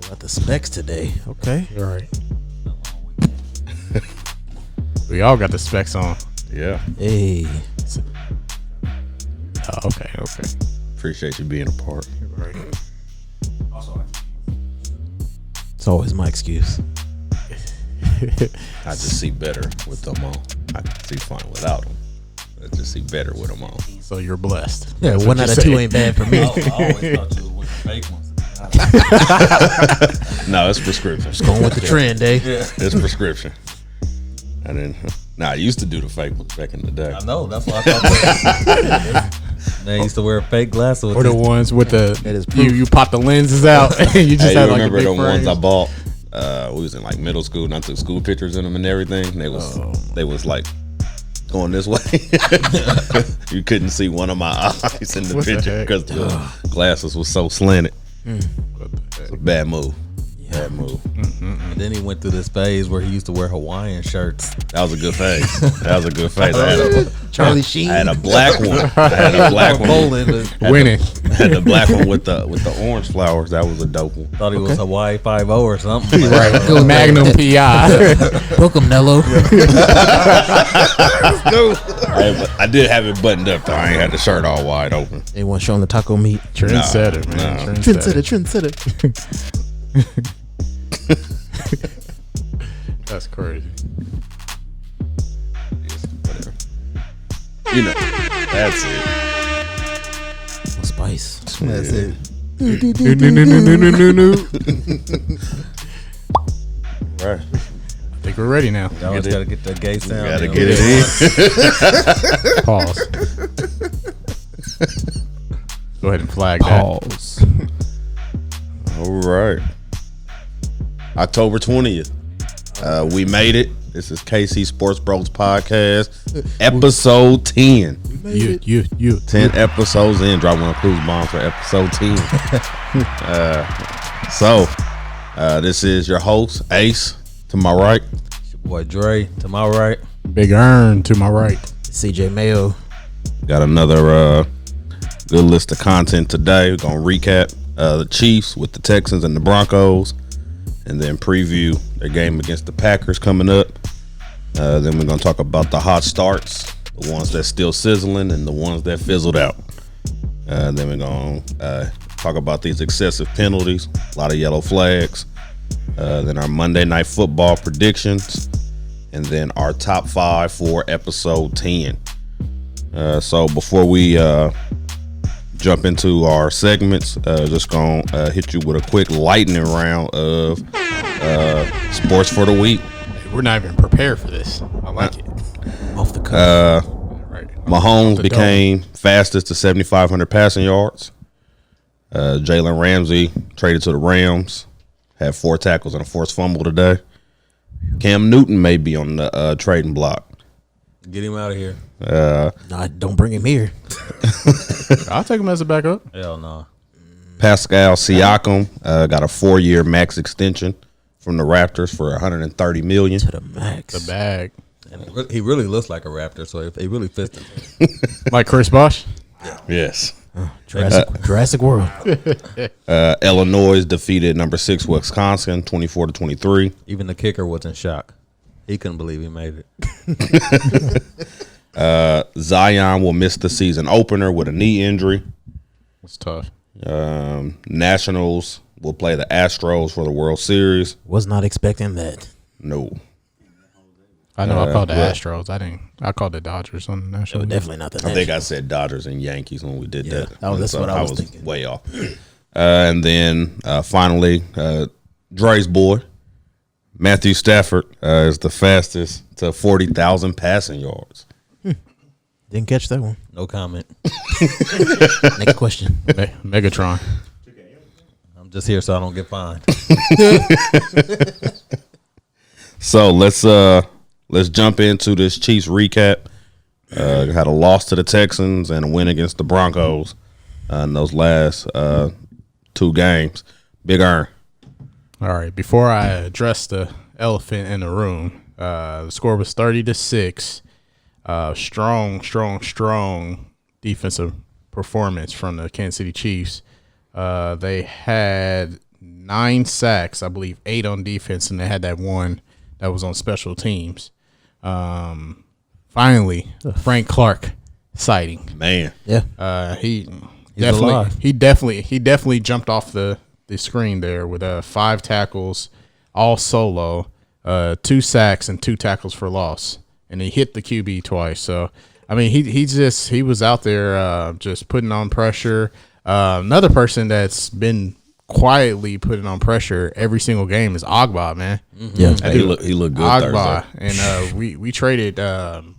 Got the specs today. Okay. All right. We all got the specs on. Yeah. Hey. Oh, okay. Appreciate you being a part. Right. It's always my excuse. I just see better with them on. I can see fine without them. I just see better with them on. So you're blessed. Yeah, That's one what out you of two say. ain't bad for me. I always thought you were with the fake ones. No, it's prescription. Just going with the trend, eh? Yeah. It's prescription. And then, I used to do the fake ones back in the day. I know. That's why I thought they used to wear fake glasses. Or the ones with That the is proof. you pop the lenses out and you just Hey, had you like a remember big the ones frames? I bought? We was in like middle school, and I took school pictures in them and everything. They was like going this way. You couldn't see one of my eyes in the What the picture heck? because the glasses was so slanted. What the It's heck? a bad move. Bad move. And then he went through this phase where he used to wear Hawaiian shirts. That was a good phase. That was a good phase. I Charlie Sheen. had a black one. I had a black one. Bowling, but Winning. I had the black one with the orange flowers. That was a dope one. thought he was Hawaii 5-0 or something. Right. Magnum PI. Book him, Nello. I did have it buttoned up though. I ain't had the shirt all wide open. They want showing the taco meat. Trendsetter, man. Nah. Trendsetter. That's crazy. Whatever. You know, that's it. Spice. That's it. No. Right. I think we're ready now. You always got to get that gay sound. Gotta in. get it in. Pause. Go ahead and flag that. Pause. All right. October 20th. We made it. This is KC Sports Bros Podcast, episode 10. You. 10 episodes in. Drop one of Cruise Bombs for episode 10. This is your host, Ace, to my right. It's your boy Dre to my right. Big Earn to my right. CJ Mayo. Got another good list of content today. We're going to recap the Chiefs with the Texans and the Broncos, and then preview their game against the Packers coming up. Then we're going to talk about the hot starts, the ones that's still sizzling and the ones that fizzled out. Then we're going to talk about these excessive penalties, a lot of yellow flags. Then our Monday Night Football predictions, and then our top 5 for episode 10. So before we jump into our segments, just gonna hit you with a quick lightning round of sports for the week. We're not even prepared for this. I like it. Off the cuff. Right. Mahomes became fastest to 7,500 passing yards. Jalen Ramsey traded to the Rams, had 4 tackles and a forced fumble today. Cam Newton may be on the trading block. Get him out of here. Nah, don't bring him here. I'll take him as a backup. Hell no. Pascal Siakam got a 4-year max extension from the Raptors for $130 million. To the max. The bag. And he really looks like a Raptor, so if he really fits him. Like Chris Bosh. Yes. Jurassic World. Illinois defeated number 6 Wisconsin 24-23. Even the kicker was in shock. He couldn't believe he made it. Zion will miss the season opener with a knee injury. It's tough. Nationals will play the Astros for the World Series. Was not expecting that. No. I know I called the but- Astros. I called the Dodgers on the It national. was definitely not the I think I Nationals. said Dodgers and Yankees when we did Yeah, that. that's So what I was thinking. way off. And then finally, Dre's boy, Matthew Stafford, is the fastest to 40,000 passing yards. Didn't catch that one. No comment. Next question. Megatron. I'm just here so I don't get fined. So let's jump into this Chiefs recap. Had a loss to the Texans and a win against the Broncos in those last 2 games. Big Earn. All right. Before I address the elephant in the room, the score was 30-6. Strong defensive performance from the Kansas City Chiefs. They had 9 sacks, I believe 8 on defense, and they had that one that was on special teams. Finally, Frank Clark sighting. Man. Yeah. He alive. definitely jumped off the screen there with 5 tackles, all solo, 2 sacks and 2 tackles for loss, and he hit the QB twice. So I mean, he was out there just putting on pressure. Another person that's been quietly putting on pressure every single game is Agba, man. Yeah. He looked good Agba, Thursday. and we traded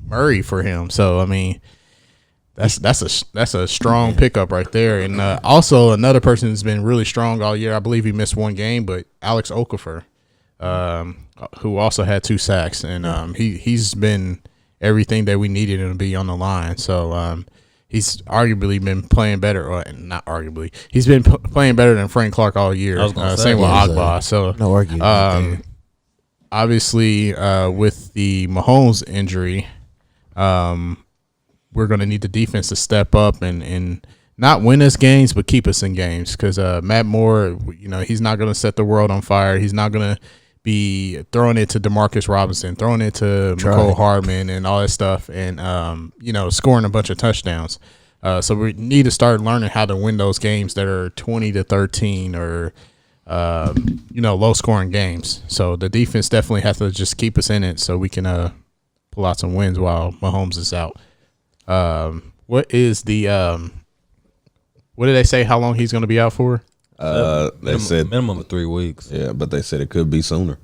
Murray for him. So I mean, that's a strong pickup right there. And also another person who's been really strong all year. I believe he missed 1 game, but Alex Okafor, who also had 2 sacks, and he's been everything that we needed him to be on the line. So he's arguably been playing better, or not arguably, he's been playing better than Frank Clark all year. Same with Agba. So no argument. obviously, with the Mahomes injury, we're going to need the defense to step up and not win us games, but keep us in games. Because Matt Moore, he's not going to set the world on fire. He's not going to be throwing it to Demarcus Robinson, throwing it to McCole Hardman and all that stuff, and scoring a bunch of touchdowns. So we need to start learning how to win those games that are 20-13 or low scoring games. So the defense definitely has to just keep us in it so we can pull out some wins while Mahomes is out. What is the what did they say how long he's going to be out for? They said minimum of 3 weeks. Yeah, but they said it could be sooner.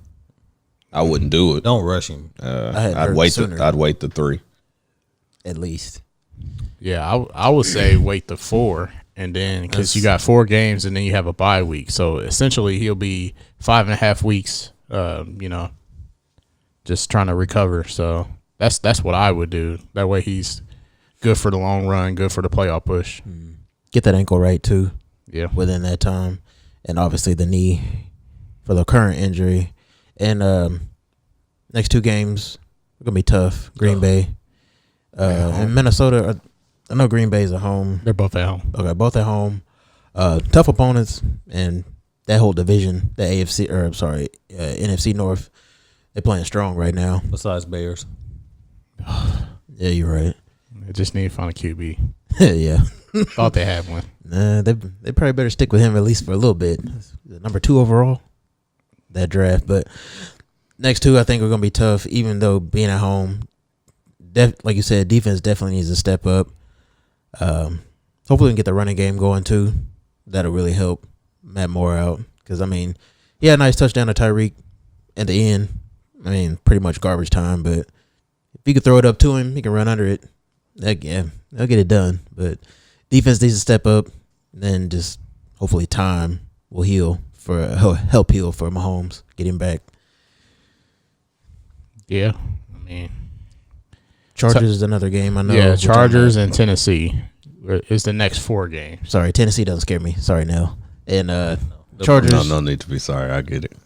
I wouldn't do it. Don't rush him. I'd wait. I'd wait the 3 at least. Yeah, I would say wait the 4, and then because you got 4 games and then you have a bye week, so essentially he'll be 5.5 weeks. Just trying to recover. So that's what I would do. That way he's good for the long run, good for the playoff push. Get that ankle right too. Yeah, within that time, and obviously the knee for the current injury. And next 2 games are gonna be tough. Green Bay and Minnesota. I know Green Bay's at home. They're both at home. Okay, both at home. Tough opponents, and that whole division, the NFC North, they're playing strong right now. Besides Bears. Yeah, you're right. They just need to find a QB. Yeah. Thought they had one. Nah, they probably better stick with him at least for a little bit. Number 2 overall, that draft. But next 2, I think are going to be tough, even though being at home, like you said, defense definitely needs to step up. Hopefully we can get the running game going too. That'll really help Matt Moore out. Because, I mean, he had a nice touchdown to Tyreek at the end. I mean, pretty much garbage time. But if you could throw it up to him, he can run under it. They'll get it done. But defense needs to step up, then just hopefully time will help heal for Mahomes, get him back. Yeah, I mean, Chargers is another game I know. Yeah, Chargers and Tennessee is the next 4 games. Sorry, Tennessee doesn't scare me. Sorry, Nell. And Chargers. No need to be sorry. I get it.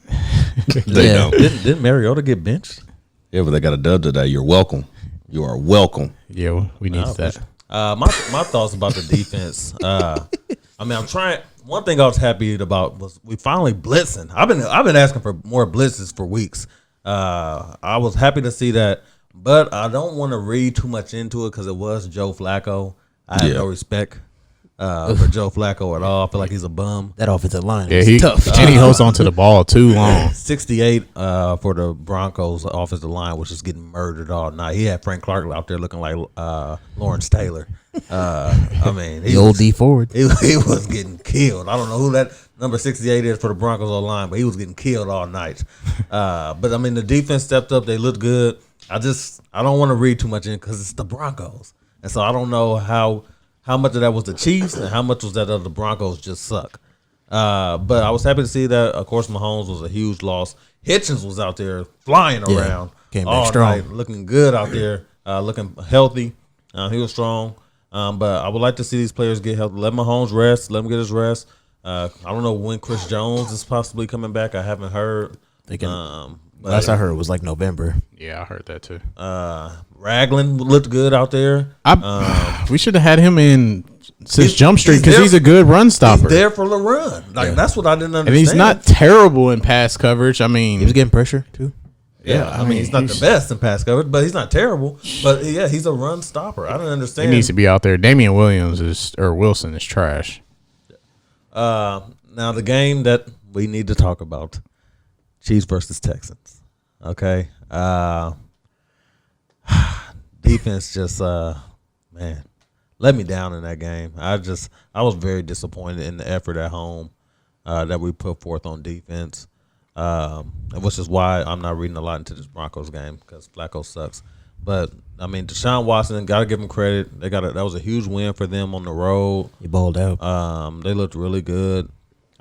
Yeah. don't. Didn't Mariota get benched? Yeah, but they got a dub today. You're welcome. You are welcome. Yeah, we need that. My thoughts about the defense. I mean, I'm trying. One thing I was happy about was we finally blitzing. I've been asking for more blitzes for weeks. I was happy to see that, but I don't want to read too much into it because it was Joe Flacco. I have no respect for Joe Flacco at all. I feel like he's a bum. That offensive line Yeah, is tough. and he holds onto the ball too long. 68 for the Broncos offensive line, which is getting murdered all night. He had Frank Clark out there looking like Lawrence Taylor. I mean, The old D forward. He was getting killed. I don't know who that number 68 is for the Broncos line, but he was getting killed all night. But I mean, the defense stepped up. They looked good. I don't want to read too much in because it's the Broncos, and so I don't know how much of that was the Chiefs and how much was that of the Broncos just suck. But I was happy to see that. Of course, Mahomes was a huge loss. Hitchens was out there flying around came back all strong. night, looking good out there, looking healthy. He was strong. But I would like to see these players get healthy. Let Mahomes rest. Let him get his rest. I don't know when Chris Jones is possibly coming back. I haven't heard. Last I heard was like November. Yeah, I heard that too. Ragland looked good out there. We should have had him in since He's- Jump Street he's because there- he's a good run stopper. He's there for the run. Like that's what I didn't understand. And he's not terrible in pass coverage. I mean, He was getting pressure too. Yeah, I mean he's not the best in pass coverage, but he's not terrible. But yeah, he's a run stopper. I don't he understand. needs to be out there. Damian Wilson is trash. Now the game that we need to talk about, Chiefs versus Texans. Okay, defense just man let me down in that game. I was very disappointed in the effort at home that we put forth on defense, which is why I'm not reading a lot into this Broncos game because Flacco sucks. But I mean, Deshaun Watson, gotta give him credit. That was a huge win for them on the road. He balled out. They looked really good.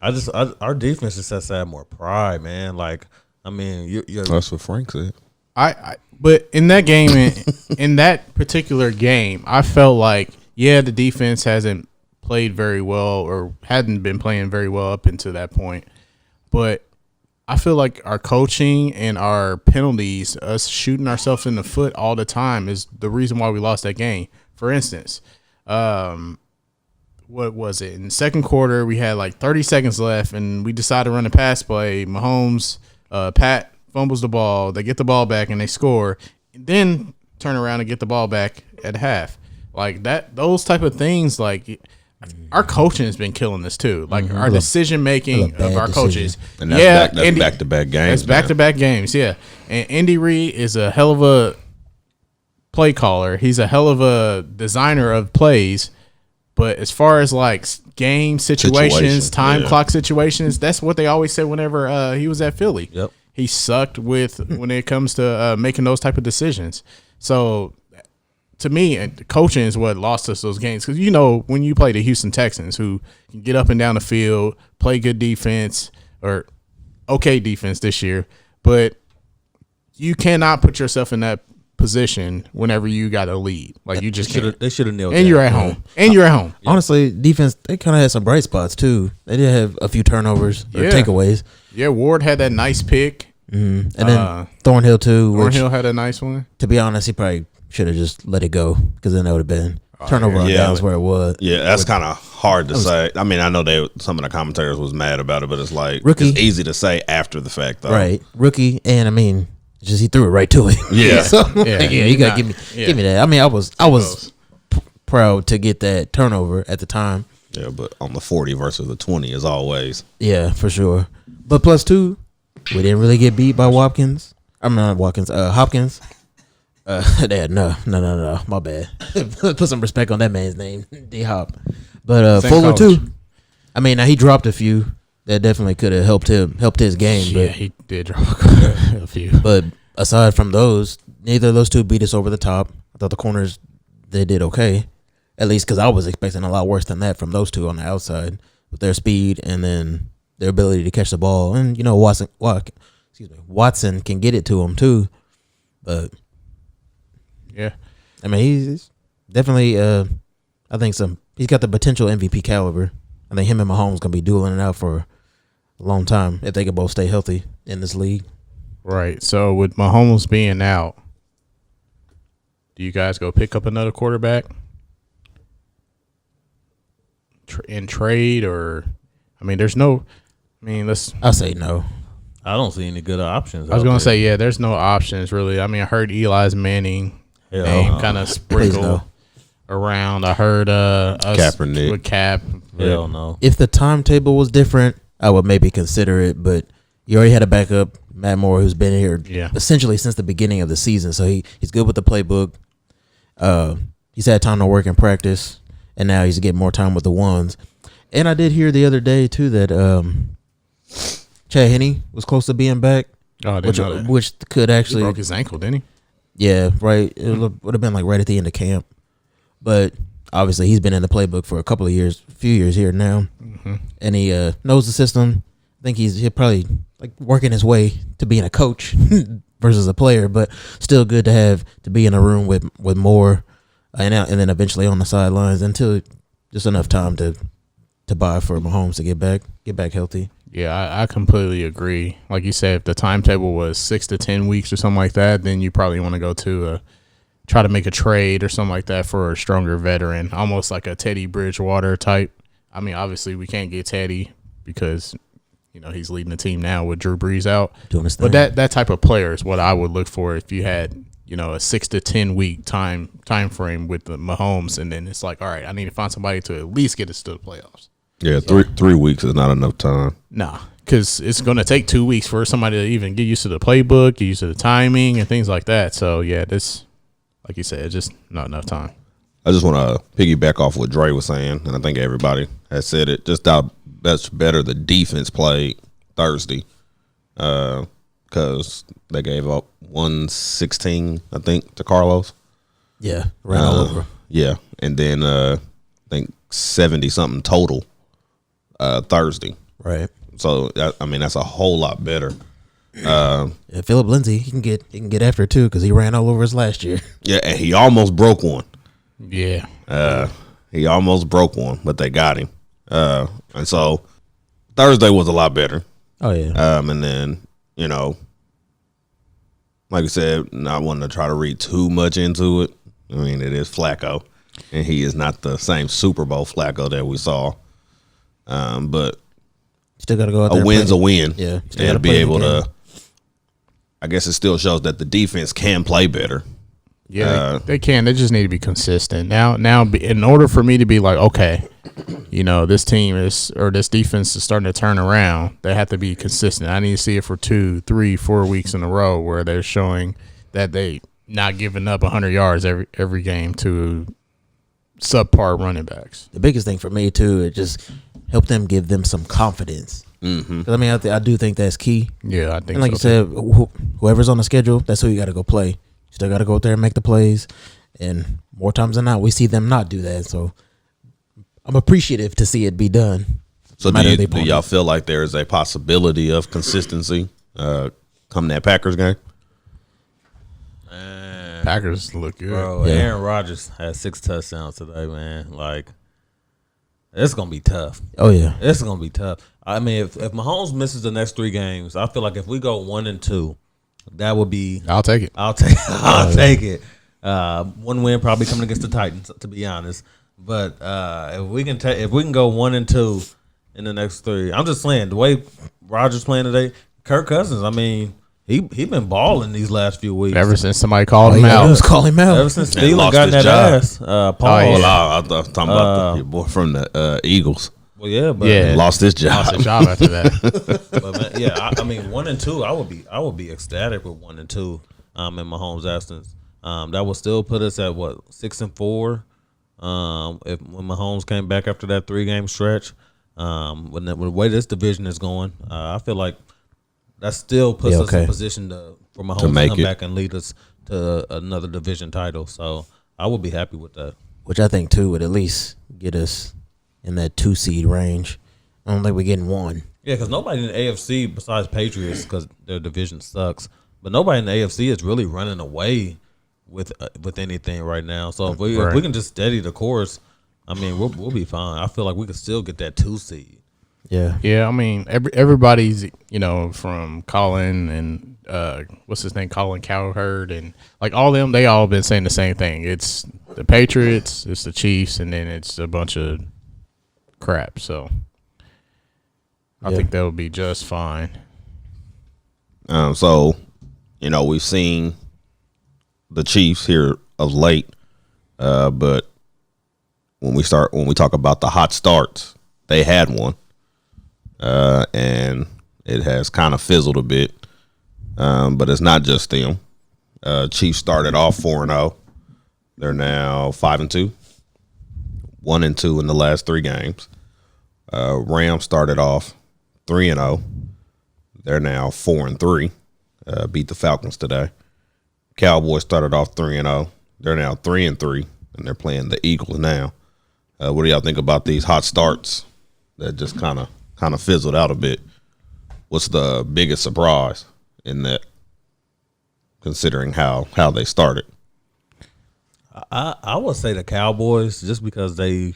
Our defense just has to have more pride, man. Like, I mean, you're That's what Frank said. But in that game, in that particular game, I felt like the defense hasn't played very well or hadn't been playing very well up until that point, but I feel like our coaching and our penalties, us shooting ourselves in the foot all the time, is the reason why we lost that game. For instance, what was it? In the second quarter, we had like 30 seconds left, and we decided to run a pass play. Mahomes, Pat fumbles the ball. They get the ball back, and they score. Then turn around and get the ball back at half. Like that, those type of things, like our coaching has been killing us too. Like our decision making of our coaches. And that's back-to-back games. It's back-to-back games, yeah. And Andy Reid is a hell of a play caller. He's a hell of a designer of plays. But as far as like game situations, time clock situations, that's what they always said whenever he was at Philly. Yep. He sucked when it comes to making those type of decisions. So to me, coaching is what lost us those games. Because, when you play the Houston Texans, who can get up and down the field, play good defense, or okay defense this year, but you cannot put yourself in that position whenever you got a lead. Like, you just can't. They should have nailed. And you're at home. Honestly, defense, they kind of had some bright spots too. They did have a few turnovers or takeaways. Yeah, Ward had that nice pick. And then Thornhill too. Thornhill had a nice one. To be honest, he probably should have just let it go because then that would have been turnover on downs where it was. Yeah, that's kind of hard to say. I mean, I know some of the commentators was mad about it, but it's like Rookie. It's easy to say after the fact, though. Right, rookie, and I mean, just he threw it right to him. Yeah. So, you gotta give me that. I mean, I was proud to get that turnover at the time. Yeah, but on the 40 versus the 20 as always. Yeah, for sure. But plus two, we didn't really get beat by Watkins. I'm not Watkins. Hopkins. No, my bad. Put some respect on that man's name, D Hop. But Fuller college. too. I mean, now he dropped a few that definitely could have helped his game. Yeah, but, he did drop a few. But aside from those, neither of those two beat us over the top. I thought the corners they did okay, at least because I was expecting a lot worse than that from those two on the outside with their speed and then their ability to catch the ball. And Watson can get it to him too, but. Yeah, I mean, he's definitely. I think he's got the potential MVP caliber. I think him and Mahomes gonna be dueling it out for a long time if they can both stay healthy in this league. Right. So with Mahomes being out, do you guys go pick up another quarterback in trade or? I mean, there's no. I mean, I'll say no. I don't see any good options. I was gonna say there's no options really. I mean, I heard Eli's Manning name kind of sprinkle around. I heard us Kaepernick with Cap. Hell no. If the timetable was different, I would maybe consider it. But you already had a backup, Matt Moore, who's been here essentially since the beginning of the season. So he's good with the playbook. He's had time to work and practice, and now he's getting more time with the ones. And I did hear the other day too that Chad Henne was close to being back. Oh, I didn't know that. Which could actually He broke his ankle, didn't he? Yeah, right. It would have been like right at the end of camp, but obviously he's been in the playbook for a few years here now, and he knows the system. I think he'll probably like working his way to being a coach versus a player, but still good to be in a room with Moore, and then eventually on the sidelines until just enough time to buy for Mahomes to get back healthy. Yeah, I completely agree. Like you said, if the timetable was 6 to 10 weeks or something like that, then you probably want to go to try to make a trade or something like that for a stronger veteran, almost like a Teddy Bridgewater type. I mean, obviously we can't get Teddy because he's leading the team now with Drew Brees out. Doing his thing. But that type of player is what I would look for if you had a 6 to 10 week time frame with the Mahomes, and then it's like, all right, I need to find somebody to at least get us to the playoffs. Yeah, 3 weeks is not enough time. Nah, because it's going to take 2 weeks for somebody to even get used to the playbook, get used to the timing, and things like that. So, yeah, this, like you said, it's just not enough time. I just want to piggyback off what Dre was saying, and I think everybody has said it. Just how much better the defense played Thursday, because they gave up 116, I think, to Carlos. Yeah, ran all over. Yeah, and then I think 70-something total Thursday. Right. So I mean that's a whole lot better. Yeah, Philip Lindsay, he can get after it too because he ran all over us last year. Yeah, and he almost broke one. Yeah. He almost broke one, but they got him. And so Thursday was a lot better. Oh yeah. And then like I said, not wanting to try to read too much into it. I mean, it is Flacco, and he is not the same Super Bowl Flacco that we saw. But Still got to go out there. a win's a win. Yeah, And be able to, I guess it still shows that the defense can play better. Yeah, they can. They just need to be consistent. Now, in order for me to be like, okay, this team this defense is starting to turn around, they have to be consistent. I need to see it for 2, 3, 4 weeks in a row where they're showing that they not giving up 100 yards every game to subpar running backs. The biggest thing for me too, it just help them, give them some confidence. Mm-hmm. I mean, I do think that's key. Yeah, I think. And like you said, whoever's on the schedule, that's who you got to go play. You still got to go out there and make the plays. And more times than not, we see them not do that. So I'm appreciative to see it be done. So do y'all feel like there is a possibility of consistency come that Packers game? Packers look good. Bro, Yeah. Aaron Rodgers had 6 touchdowns today, man. Like, it's going to be tough. Oh, yeah. It's going to be tough. I mean, if Mahomes misses the next 3 games, I feel like if we go 1-2, that would be. I'll take it. I'll take it. One win probably coming against the Titans, to be honest. But if we can go 1-2 in the next 3, I'm just saying the way Rodgers playing today, Kirk Cousins. I mean, he been balling these last few weeks. Ever since somebody called him Yeah, out. was calling him out. Ever since Man, Steelers lost got in his that job. ass, Paul. Oh, yeah. I was talking about your boy from the Eagles. Well, yeah, but Yeah. Lost his job. Lost his job after that. But man, yeah, I mean 1-2, I would be ecstatic with 1-2 in Mahomes' absence. That would still put us at what 6-4. When Mahomes came back after that 3-game stretch, when the way this division is going, I feel like that still puts us in position for Mahomes to make come it. back and lead us to another division title. So I would be happy with that. Which I think, too, would at least get us in that 2 seed range. I don't think we're getting 1. Yeah, because nobody in the AFC besides Patriots, because their division sucks, but nobody in the AFC is really running away with anything right now. So if we can just steady the course, I mean, we'll be fine. I feel like we could still get that 2 seed. Yeah. Yeah, I mean, everybody's, from Colin and what's his name, Colin Cowherd, and like all them, they all been saying the same thing. It's the Patriots, it's the Chiefs, and then it's a bunch of crap. So I think that would be just fine. So, we've seen the Chiefs here of late, but when we talk about the hot starts, they had one. And it has kind of fizzled a bit. But it's not just them. Chiefs started off 4-0. They're now 5-2. 1-2 in the last 3 games. Rams started off 3-0. They're now 4-3. Beat the Falcons today. Cowboys started off 3-0. They're now 3-3, and they're playing the Eagles now. What do y'all think about these hot starts that just kind of fizzled out a bit? What's the biggest surprise in that, considering how they started? I would say the Cowboys, just because they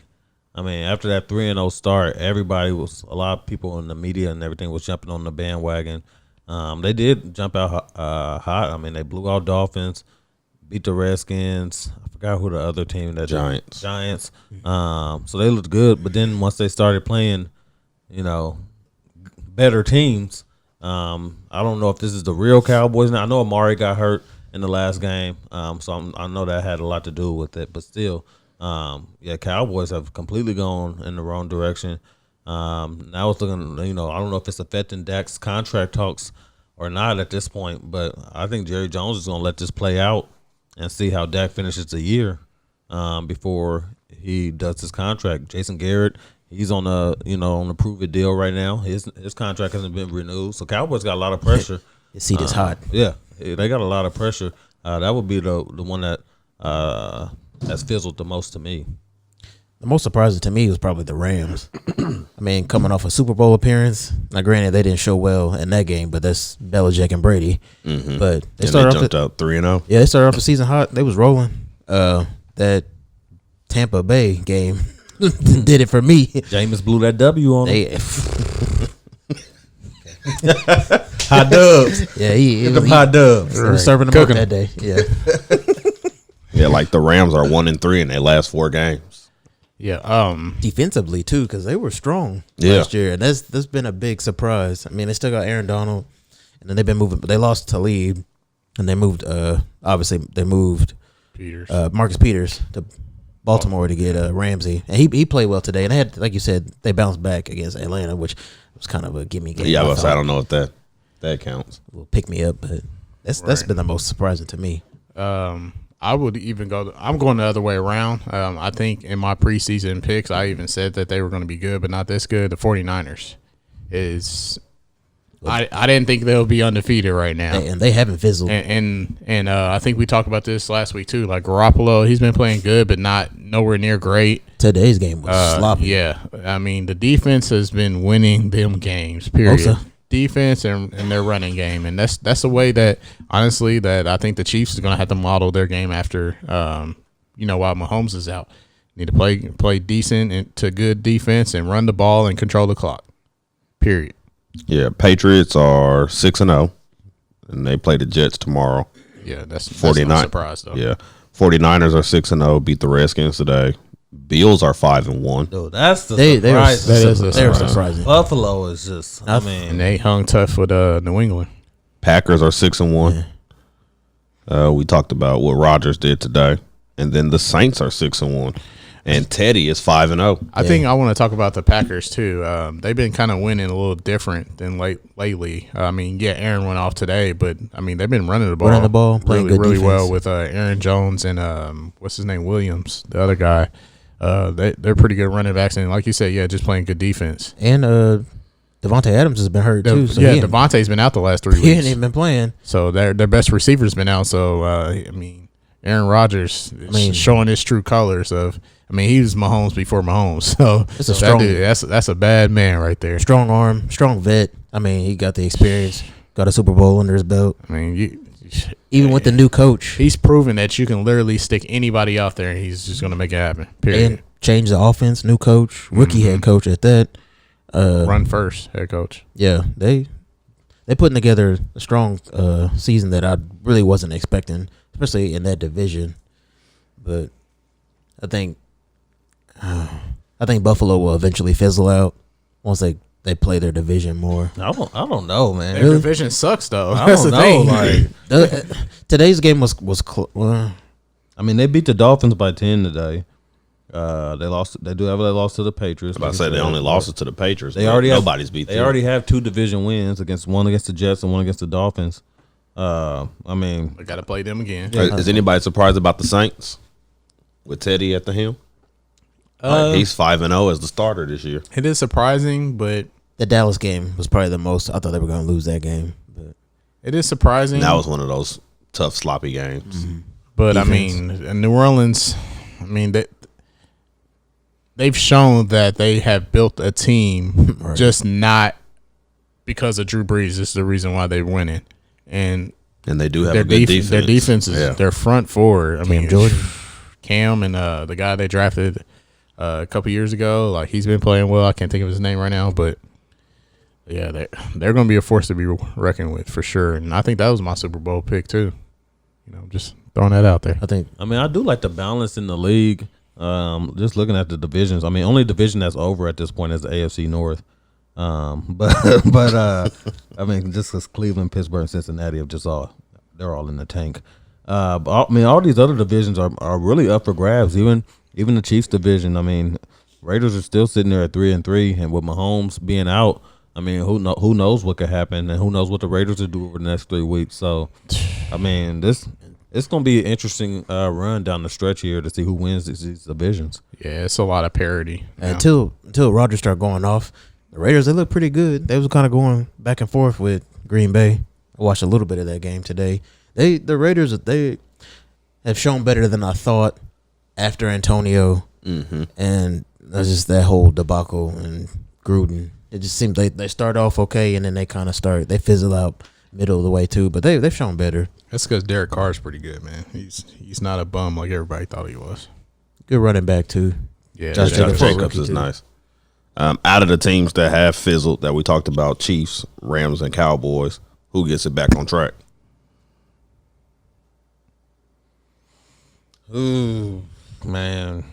I mean, after that 3-0 start, a lot of people in the media and everything was jumping on the bandwagon. They did jump out hot. I mean, they blew out Dolphins, beat the Redskins. I forgot who the other team that Giants. So they looked good, but then once they started playing, better teams. I don't know if this is the real Cowboys now. I know Amari got hurt in the last game, so I know that had a lot to do with it. But still, Cowboys have completely gone in the wrong direction. Now it's looking, I don't know if it's affecting Dak's contract talks or not at this point, but I think Jerry Jones is going to let this play out and see how Dak finishes the year before he does his contract. Jason Garrett, he's on a prove it deal right now. His contract hasn't been renewed, so Cowboys got a lot of pressure. His seat is hot. Yeah, they got a lot of pressure. That would be the one that has fizzled the most to me. The most surprising to me was probably the Rams. I mean, coming off a Super Bowl appearance. Now, granted, they didn't show well in that game, but that's Belichick and Brady. Mm-hmm. But they jumped out 3-0. Yeah, they started off the season hot. They was rolling. That Tampa Bay game did it for me. Jameis blew that W on them. Hot dubs. Yeah, he was hot dubs. He was serving them up that day. Yeah. Yeah, like the Rams are 1-3 in their last 4 games. Yeah. Defensively too, because they were strong last year, and that's been a big surprise. I mean, they still got Aaron Donald, and then they've been moving. But they lost Talib, and they moved. Obviously, they moved Marcus Peters to Baltimore to get Ramsey, and he played well today. And they had, like you said, they bounced back against Atlanta, which was kind of a gimme game. Yeah, I don't know if that counts. Will pick me up, but that's been the most surprising to me. I would even I'm going the other way around. I think in my preseason picks, I even said that they were going to be good, but not this good. The 49ers I didn't think they'll be undefeated right now. And they haven't fizzled. And I think we talked about this last week too. Like Garoppolo, he's been playing good, but nowhere near great. Today's game was sloppy. Yeah. I mean, the defense has been winning them games, period. Also, defense and their running game, and that's the way that honestly that I think the Chiefs is going to have to model their game after while Mahomes is out. Need to play decent and to good defense and run the ball and control the clock. Period. Yeah, Patriots are 6-0, and they play the Jets tomorrow. Yeah, that's 49. no surprise though. Yeah, 49ers are 6-0, beat the Redskins today. Bills are 5-1. Dude, that's the surprise. They were surprising. Buffalo is just, and they hung tough with New England. Packers are 6-1. We talked about what Rodgers did today, and then the Saints are 6-1, and Teddy is 5-0. I think I want to talk about the Packers too. They've been kind of winning a little different than lately. I mean, yeah, Aaron went off today, but I mean they've been running the ball, playing really good well with Aaron Jones and what's his name, Williams, the other guy. They're pretty good running backs, and like you said, just playing good defense. And Devontae Adams has been hurt too. So Devontae's been out the last 3 weeks. He ain't even been playing. So their best receiver's been out. So I mean, Aaron Rodgers is showing his true colors of. I mean, he was Mahomes before Mahomes. So it's a strong. That's a bad man right there. Strong arm, strong vet. I mean, he got the experience. Got a Super Bowl under his belt. I mean, even with the new coach, he's proven that you can literally stick anybody out there and he's just going to make it happen. Period. And change the offense. New coach, rookie head coach at that. Run first head coach. Yeah, they putting together a strong season that I really wasn't expecting, especially in that division. But I think Buffalo will eventually fizzle out once they play their division more. I don't know, man. Their division sucks though. That's the thing. Like today's game was I mean, they beat the Dolphins by 10 today. They lost. They lost to the Patriots. I say they only lost it to the Patriots. Nobody's beat them. They already have 2 division wins one against the Jets and one against the Dolphins. I mean, we got to play them again. Yeah. Is anybody surprised about the Saints with Teddy at the helm? He's 5-0 as the starter this year. It is surprising, but the Dallas game was probably the most. I thought they were going to lose that game, but it is surprising. That was one of those tough, sloppy games. Mm-hmm. But defense. I mean, New Orleans. I mean they've shown that they have built a team, right. Just not because of Drew Brees. This is the reason why they're winning, and they do have a good defense. Their defense is their front four. I mean, Jordan, Cam, and the guy they drafted. a couple years ago. Like he's been playing well. I can't think of his name right now, but yeah, they're going to be a force to be reckoned with for sure. And I think that was my Super Bowl pick too. Just throwing that out there. I do like the balance in the league. Just looking at the divisions. Only division that's over at this point is the AFC North. Just because Cleveland, Pittsburgh, and Cincinnati they're all in the tank. All these other divisions are really up for grabs. Even the Chiefs division. Raiders are still sitting there at 3-3, and with Mahomes being out, who knows what could happen, and who knows what the Raiders will do over the next 3 weeks. So, it's going to be an interesting run down the stretch here to see who wins these divisions. Yeah, it's a lot of parity. Until Rodgers started going off, the Raiders, they look pretty good. They was kind of going back and forth with Green Bay. I watched a little bit of that game today. The Raiders, they have shown better than I thought after Antonio, and that's just that whole debacle and Gruden. It just seems they start off okay, and then they kind of they fizzle out middle of the way too. But they've shown better. That's because Derek Carr's pretty good, man. He's not a bum like everybody thought he was. Good running back too. Yeah, Josh Jacobs is nice. Out of the teams that have fizzled that we talked about, Chiefs, Rams, and Cowboys, who gets it back on track? Ooh, man.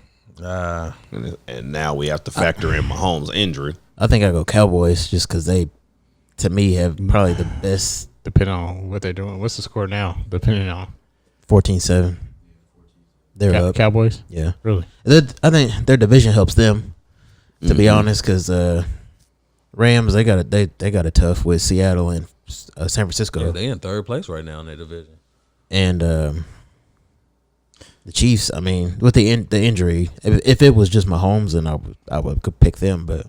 And now we have to factor in Mahomes' injury. I think I go Cowboys just because they, to me, have probably the best. Depending on what they're doing. What's the score now? Depending on 14-7. They're up. Cowboys? Yeah. Really? I think their division helps them, to be honest, because Rams, they got it tough with Seattle and San Francisco. Yeah, they in third place right now in their division. And the Chiefs, with the injury, if it was just Mahomes, then I could pick them. But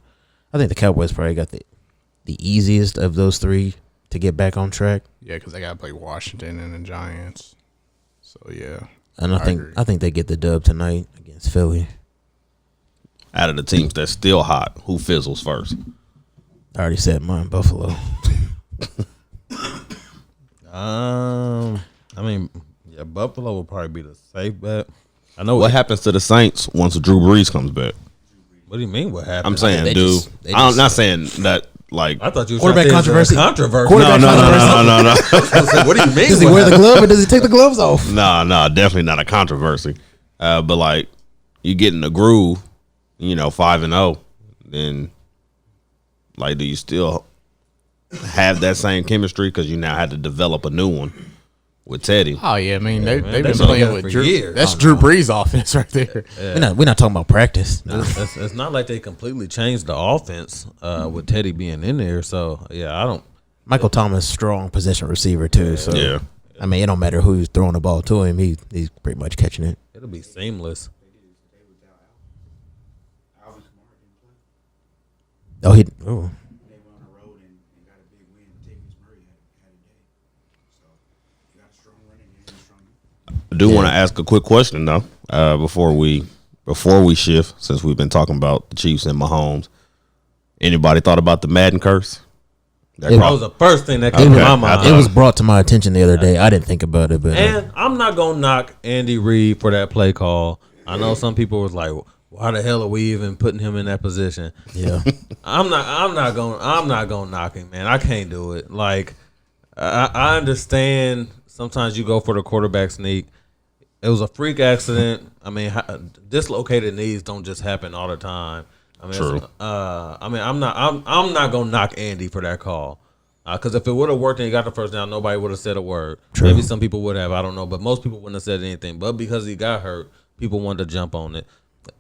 I think the Cowboys probably got the easiest of those three to get back on track. Yeah, because they got to play Washington and the Giants. So, yeah. And I think they get the dub tonight against Philly. Out of the teams that's still hot, who fizzles first? I already said mine, Buffalo. Buffalo will probably be the safe bet. I know what happens to the Saints once Drew Brees comes back. What do you mean? What happens? I'm saying, dude. I'm not saying that. Like, I thought you were quarterback controversy. No. What do you mean? Does he wear the glove or does he take the gloves off? No, definitely not a controversy. But like, you get in the groove, 5-0, then like, do you still have that same chemistry because you now had to develop a new one with Teddy? Oh yeah, they've been been playing with Drew. Years. That's Drew Brees' offense right there. Yeah. We're not talking about practice. It's not like they completely changed the offense with Teddy being in there. So yeah, I don't. Michael Thomas, strong possession receiver too. So yeah, it don't matter who's throwing the ball to him. He's pretty much catching it. It'll be seamless. Oh, he. Oh. They went on the road and got a big win. Tavis Murray had a day. So you got a strong running game. I do want to ask a quick question though, before we shift, since we've been talking about the Chiefs and Mahomes. Anybody thought about the Madden curse? That was the first thing that came to my mind. It was brought to my attention the other day. I didn't think about it, but I'm not gonna knock Andy Reid for that play call. I know some people was like, why the hell are we even putting him in that position? Yeah. I'm not gonna knock him, man. I can't do it. Like, I understand sometimes you go for the quarterback sneak. It was a freak accident. Dislocated knees don't just happen all the time. True. I'm not gonna knock Andy for that call. Because if it would have worked and he got the first down, nobody would have said a word. True. Maybe some people would have. I don't know, but most people wouldn't have said anything. But because he got hurt, people wanted to jump on it.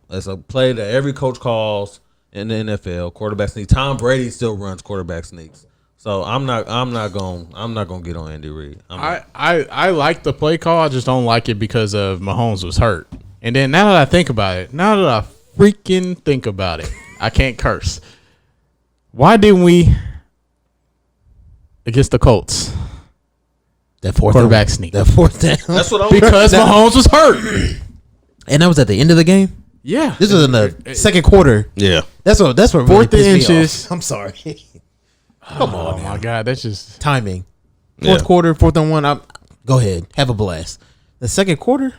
It's a play that every coach calls in the NFL. Quarterback sneak. Tom Brady still runs quarterback sneaks. So I'm not gonna get on Andy Reid. I like the play call. I just don't like it because of Mahomes was hurt. And then now that I think about it, I can't curse. Why didn't we against the Colts? That fourth quarterback sneak. That fourth down. That's what because Mahomes was hurt. And that was at the end of the game? Yeah. This was in the second quarter. Yeah. That's what really fourth pissed inches. me off. I'm sorry. Come on. Oh my God, that's just timing. Fourth quarter, 4th and 1. Go ahead. Have a blast. The second quarter?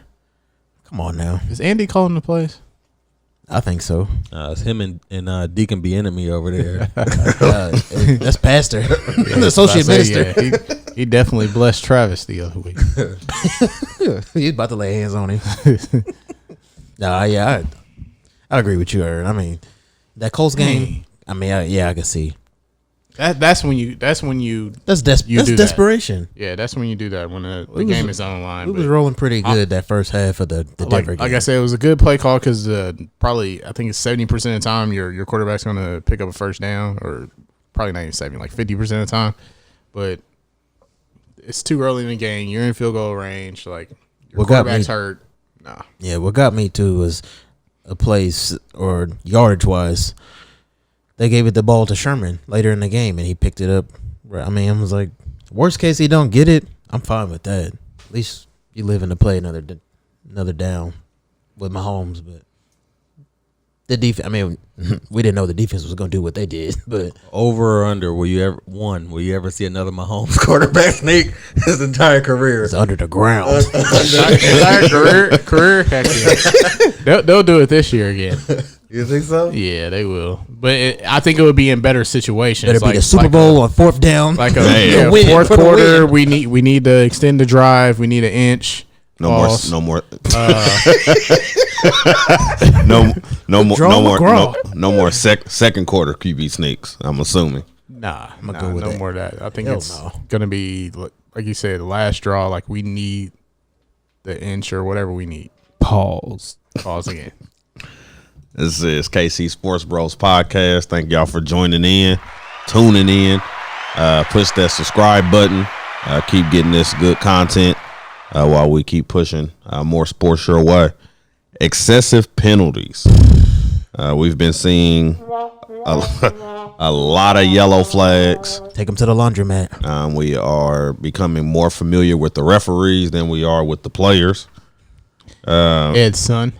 Come on now. Is Andy calling the plays? I think so. It's him and Deacon Bieniemy over there. That's Pastor, the associate minister. Yeah, he definitely blessed Travis the other week. He's about to lay hands on him. I agree with you, Aaron. I mean, that Colts game. I mean, I can see. That's when you That's do desperation. that. Yeah, that's when you do that when the game is on the line. We was rolling pretty good that first half of the Denver game. Like I said, it was a good play call because probably I think it's 70% of the time your quarterback's going to pick up a first down, or probably not even 70, like 50% of the time. But it's too early in the game. You're in field goal range. Like your quarterback's hurt. Nah. Yeah, what got me too was a place or yardage wise. They gave it the ball to Sherman later in the game, and he picked it up. I mean, I was like, worst case he don't get it. I'm fine with that. At least you live in to play another down with Mahomes. But the defense, I mean, we didn't know the defense was going to do what they did. But over or under? Will you ever see another Mahomes quarterback sneak his entire career? It's under the ground. career. Heck yeah. They'll do it this year again. You think so? Yeah, they will. But I think it would be in better situations. Better be the Super Bowl on fourth down. Like win, fourth for the quarter, win. we need to extend the drive. We need an inch. No Pause. more. No more second quarter QB sneaks. I'm assuming. Nah, I'm gonna go with no that. more of that. I think Hell it's no. gonna be like you said, the last straw. Like we need the inch or whatever we need. Pause again. This is KC Sports Bros podcast. Thank y'all for joining in, tuning in. Push that subscribe button. Keep getting this good content while we keep pushing more sports your way. Excessive penalties. We've been seeing a lot of yellow flags. Take them to the laundromat. We are becoming more familiar with the referees than we are with the players. Ed's son.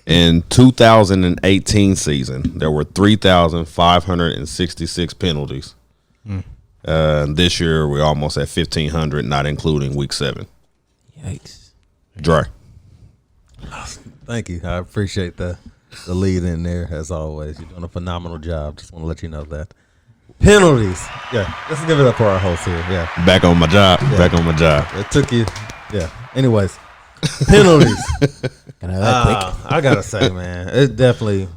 In 2018 season, there were 3,566 penalties. This year, we're almost at 1,500, not including week 7. Yikes. Dre. Thank you. I appreciate the lead in there, as always. You're doing a phenomenal job. Just want to let you know that. Penalties. Yeah, let's give it up for our host here. Yeah. Back on my job. Yeah. Back on my job. It took you. Yeah. Anyways, penalties. Can I have that quick? I gotta say, man, it definitely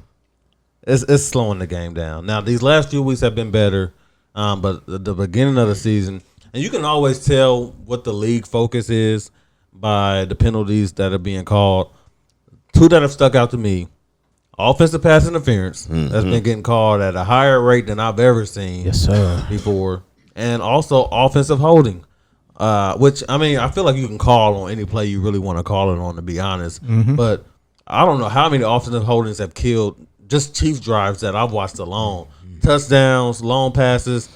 it's slowing the game down. Now, these last few weeks have been better, but the beginning of the season, and you can always tell what the league focus is by the penalties that are being called. 2 that have stuck out to me: offensive pass interference that's been getting called at a higher rate than I've ever seen. Yes, sir. Before, and also offensive holding. Which, I mean, I feel like you can call on any play you really want to call it on, to be honest. But I don't know how many offensive holdings have killed just Chiefs drives that I've watched alone. Touchdowns, long passes,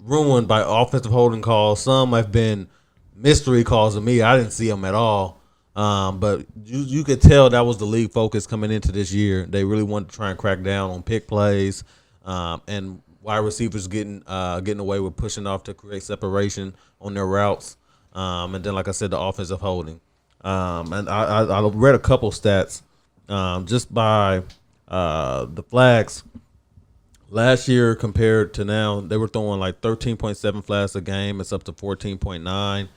ruined by offensive holding calls. Some have been mystery calls to me. I didn't see them at all. But you could tell that was the league focus coming into this year. They really wanted to try and crack down on pick plays, and wide receivers getting away with pushing off to create separation on their routes, and then, like I said, the offensive holding. And I read a couple stats just by the flags. Last year compared to now, they were throwing like 13.7 flags a game. It's up to 14.9,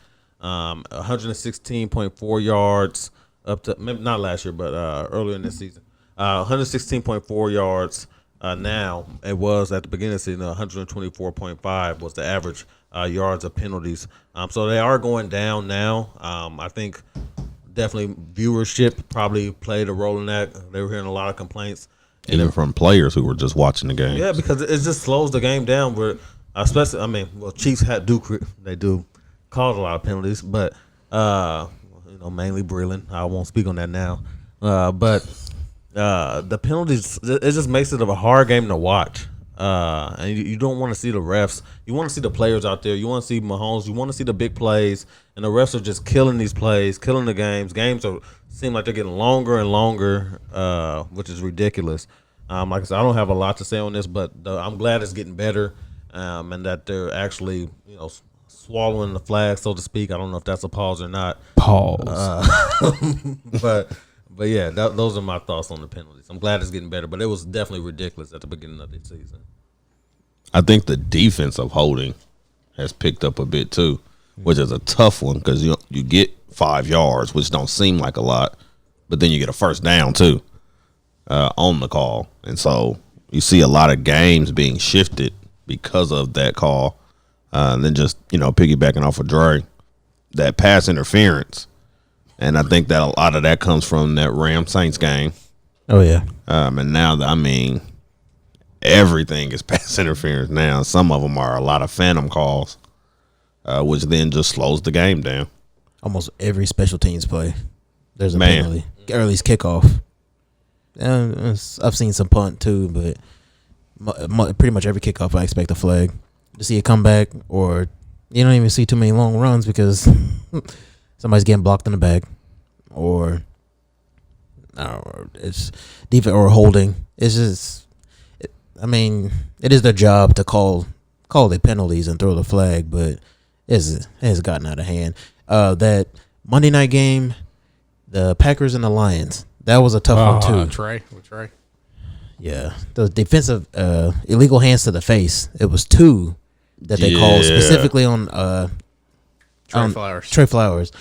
116.4 yards up to, not last year, but earlier in this season, 116.4 yards. Now it was at the beginning of the season 124.5 was the average yards of penalties. So they are going down now. I think definitely viewership probably played a role in that. They were hearing a lot of complaints, Even from players who were just watching the game. Yeah, because it just slows the game down. Where especially, I mean, well, Chiefs do cause a lot of penalties, but mainly Breland. I won't speak on that now. But the penalties, it just makes it a hard game to watch. And you don't want to see the refs. You want to see the players out there. You want to see Mahomes. You want to see the big plays. And the refs are just killing these plays, killing the games. Games seem like they're getting longer and longer, which is ridiculous. Like I said, I don't have a lot to say on this, but I'm glad it's getting better, and that they're actually, swallowing the flag, so to speak. I don't know if that's a pause or not. Pause. But yeah, those are my thoughts on the penalties. I'm glad it's getting better, but it was definitely ridiculous at the beginning of the season. I think the defense of holding has picked up a bit too, which is a tough one because you get 5 yards, which don't seem like a lot, but then you get a first down too on the call, and so you see a lot of games being shifted because of that call. And then just piggybacking off of Dre, that pass interference, and I think that a lot of that comes from that Rams Saints game. Oh yeah. And now everything is pass interference now. Some of them are a lot of phantom calls, which then just slows the game down. Almost every special teams play, there's a penalty, or at least kickoff. I've seen some punt too, but pretty much every kickoff I expect a flag to see a comeback, or you don't even see too many long runs because somebody's getting blocked in the back, or it's defense or holding. It's just, it is their job to call the penalties and throw the flag, but it has gotten out of hand. That Monday night game, the Packers and the Lions, that was a tough one too. Trey. Yeah, the defensive illegal hands to the face. It was 2 that they called specifically on Trey Flowers,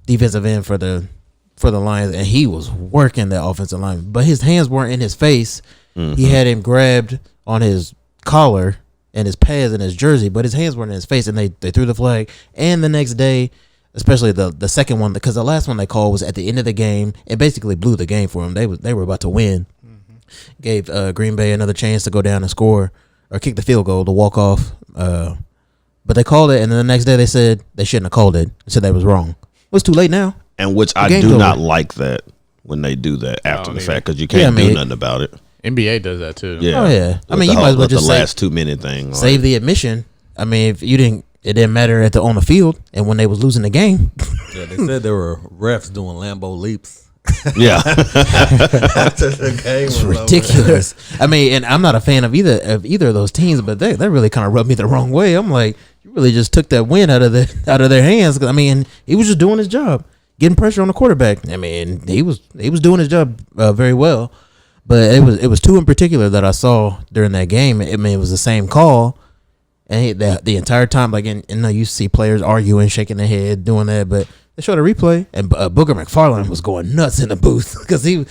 defensive end for the Lions, and he was working that offensive line, but his hands weren't in his face. Mm-hmm. He had him grabbed on his collar and his pads and his jersey, but his hands weren't in his face, and they threw the flag. And the next day, especially the second one, because the last one they called was at the end of the game and basically blew the game for them. They were about to win. Mm-hmm. Gave Green Bay another chance to go down and score or kick the field goal to walk off. But they called it, and then the next day they said they shouldn't have called it. Said that was wrong. It was too late now. And which I do not like that when they do that after the fact, because you can't do nothing about it. NBA does that too. Yeah. Oh yeah. You might as well just the last 2 minute thing. Save the admission. If you didn't, it didn't matter on the field, and when they was losing the game. Yeah, they said there were refs doing Lambeau leaps. Yeah. After the game, it's ridiculous. And I'm not a fan of either of those teams, but that really kind of rubbed me the wrong way. I'm like, you really just took that win out of their hands. He was just doing his job, getting pressure on the quarterback. He was doing his job very well. But it was 2 in particular that I saw during that game. It was the same call, and the entire time, you see players arguing, shaking their head, doing that. But they showed a replay, and Booger McFarland was going nuts in the booth because he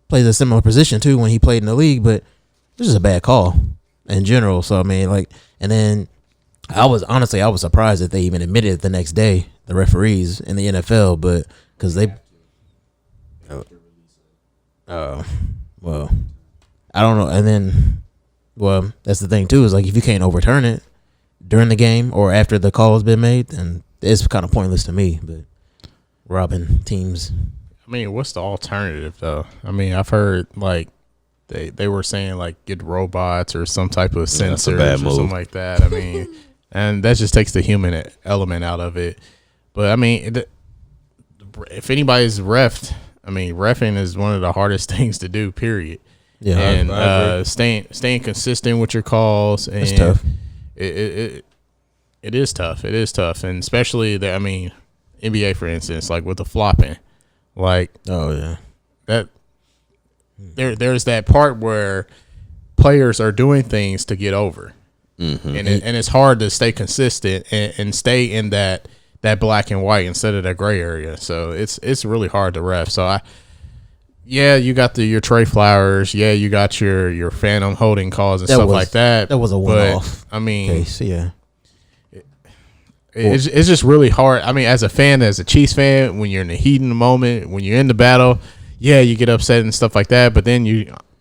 plays a similar position too when he played in the league. But it was just a bad call in general. So and then I was surprised that they even admitted it the next day, the referees in the NFL, but because they. Well, I don't know. And then, that's the thing too, is if you can't overturn it during the game or after the call has been made, then it's kind of pointless to me. But robbing teams. What's the alternative though? I've heard they were saying get robots or some type of sensors or something like that. And that just takes the human element out of it. But if anybody's reffed. Reffing is one of the hardest things to do, period. Yeah, and staying consistent with your calls, and it's tough. It is tough. It is tough, and especially NBA, for instance, with the flopping, oh yeah, that there's that part where players are doing things to get over, and it's hard to stay consistent and stay in that black and white instead of that gray area. So it's really hard to ref. So you got your Trey Flowers. Yeah, you got your phantom holding calls and stuff like that. That was a one-off case. Yeah. It's just really hard. As a fan, as a Chiefs fan, when you're in the heat in the moment, when you're in the battle, you get upset and stuff like that. But then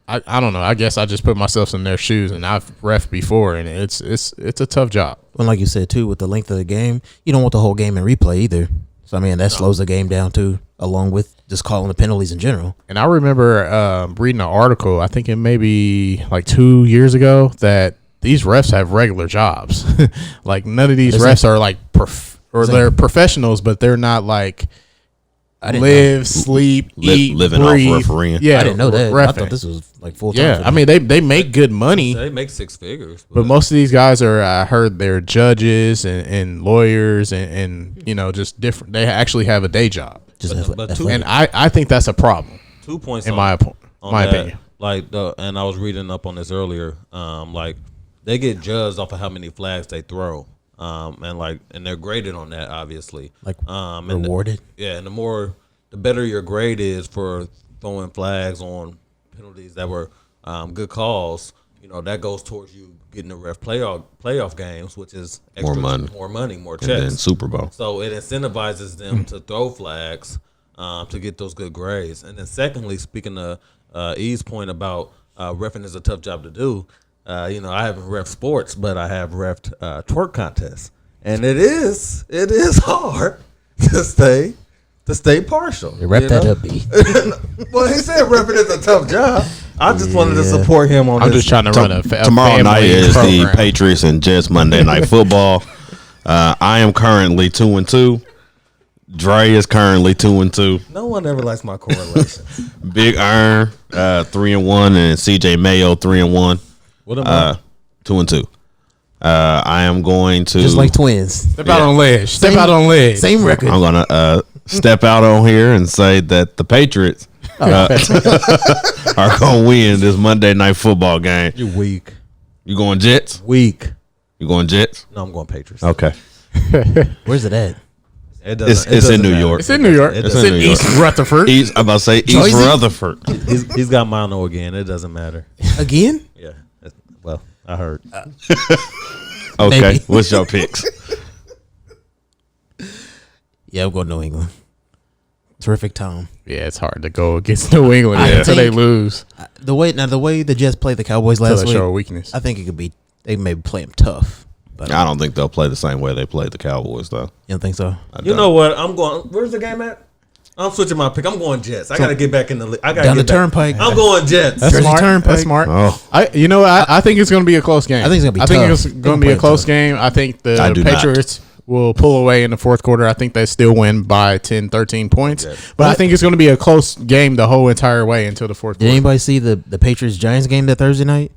I don't know. I guess I just put myself in their shoes, and I've reffed before, and it's a tough job. Well, like you said too, with the length of the game, you don't want the whole game in replay either. So that slows the game down too, along with just calling the penalties in general. And I remember reading an article, I think it may be 2 years ago, that these refs have regular jobs. None of these refs are they're professionals, but they're not sleep, eat, living breathe. off refereeing. Yeah, I didn't know that. Reffing. I thought this was full time. Yeah, they make good money. They make 6 figures, but most of these guys are. I heard they're judges and lawyers and just different. They actually have a day job. Just but athletic. two- And I think that's a problem 2 points in on- my on my that, opinion. Like and I was reading up on this earlier. Like they get judged off of how many flags they throw. And they're graded on that obviously. Like and rewarded. and the better your grade is for throwing flags on penalties that were good calls. You know that goes towards you getting the ref playoff games, which is extra, more money, more And checks. then Super Bowl. So it incentivizes them to throw flags to get those good grades. And then secondly, speaking of E's point about reffing is a tough job to do, I haven't ref sports, but I have reffed twerk contests. And it is hard to stay partial. Wrap that up, B. Well, he said reffing is a tough job. I just wanted to support him on I'm this. just trying to run a Tomorrow night family is program. the Patriots and Jets Monday Night Football. I am currently 2-2. Dre is currently 2-2. No one ever likes my correlations. Big Earn 3-1, and CJ Mayo 3-1. What am I? 2-2. I am going to Just like twins. Step out on ledge. Step out on ledge. Same record. I'm gonna step out on here and say that the Patriots are gonna win this Monday Night Football game. You weak. You going Jets? Weak. You going Jets? No, I'm going Patriots. Okay. Where's it at? It It's doesn't in New matter. York. It's in New York. It It's doesn't- in New York. East Rutherford. I'm about to say East Jersey? Rutherford. He's got mono again. It doesn't matter. Again? Yeah. Well, I heard. Okay. Maybe. What's your picks? Yeah, I'm going New England. Terrific Tom. Yeah, it's hard to go against New England I until they think- lose. The way the Jets played the Cowboys Until last they show a week, weakness. I think it could be. They maybe play them tough, but I don't think they'll play the same way they played the Cowboys, though. you don't think so? I You don't. know what? I'm going. Where's the game at? I'm switching my pick. I'm going Jets. I got to get back in the league. I got Down the get back. turnpike. I'm going Jets. That's Jersey smart. Turnpike. That's smart. Oh. I think it's going to be a close game. I think it's gonna be I think tough. it's They going can to be play a it close tough. game. I think I the do not. Patriots will pull away in the fourth quarter. I think they still win by 10, 13 points. Okay. But I think it's going to be a close game the whole entire way until the fourth Did quarter. anybody see the Patriots Giants game that Thursday night?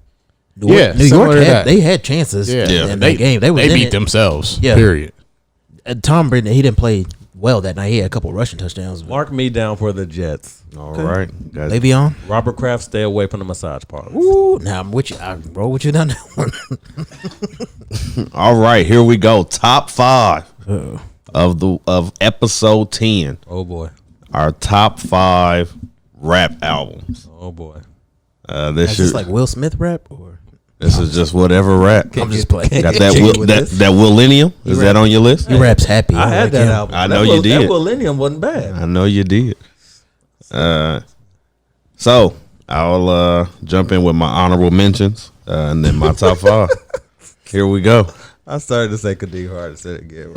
Yeah, New similar York to had that. they had chances. Yeah, in that game. They was in beat it. themselves. Yeah. Period. Tom Brady, he didn't play well that night. He had a couple of rushing touchdowns. Mark me down for the Jets. All right. Guys. Le'Veon. Robert Kraft, stay away from the massage parlors. Ooh, now I'm with you. I roll with you down that one. All right. Here we go. Top 5 of episode 10. Oh boy. Our top 5 rap albums. Oh boy. This Is this is like Will Smith rap or? this is just whatever rap. I'm just playing. Got that Jiggy will, with that this. that Millennium? Is that on your list? He raps happy. I had like that him. album. I know That you was- did. That Millennium wasn't bad. I know you did. So I'll jump in with my honorable mentions and then my top 5. Here we go. I started to say Kadeem Hard. I said it again.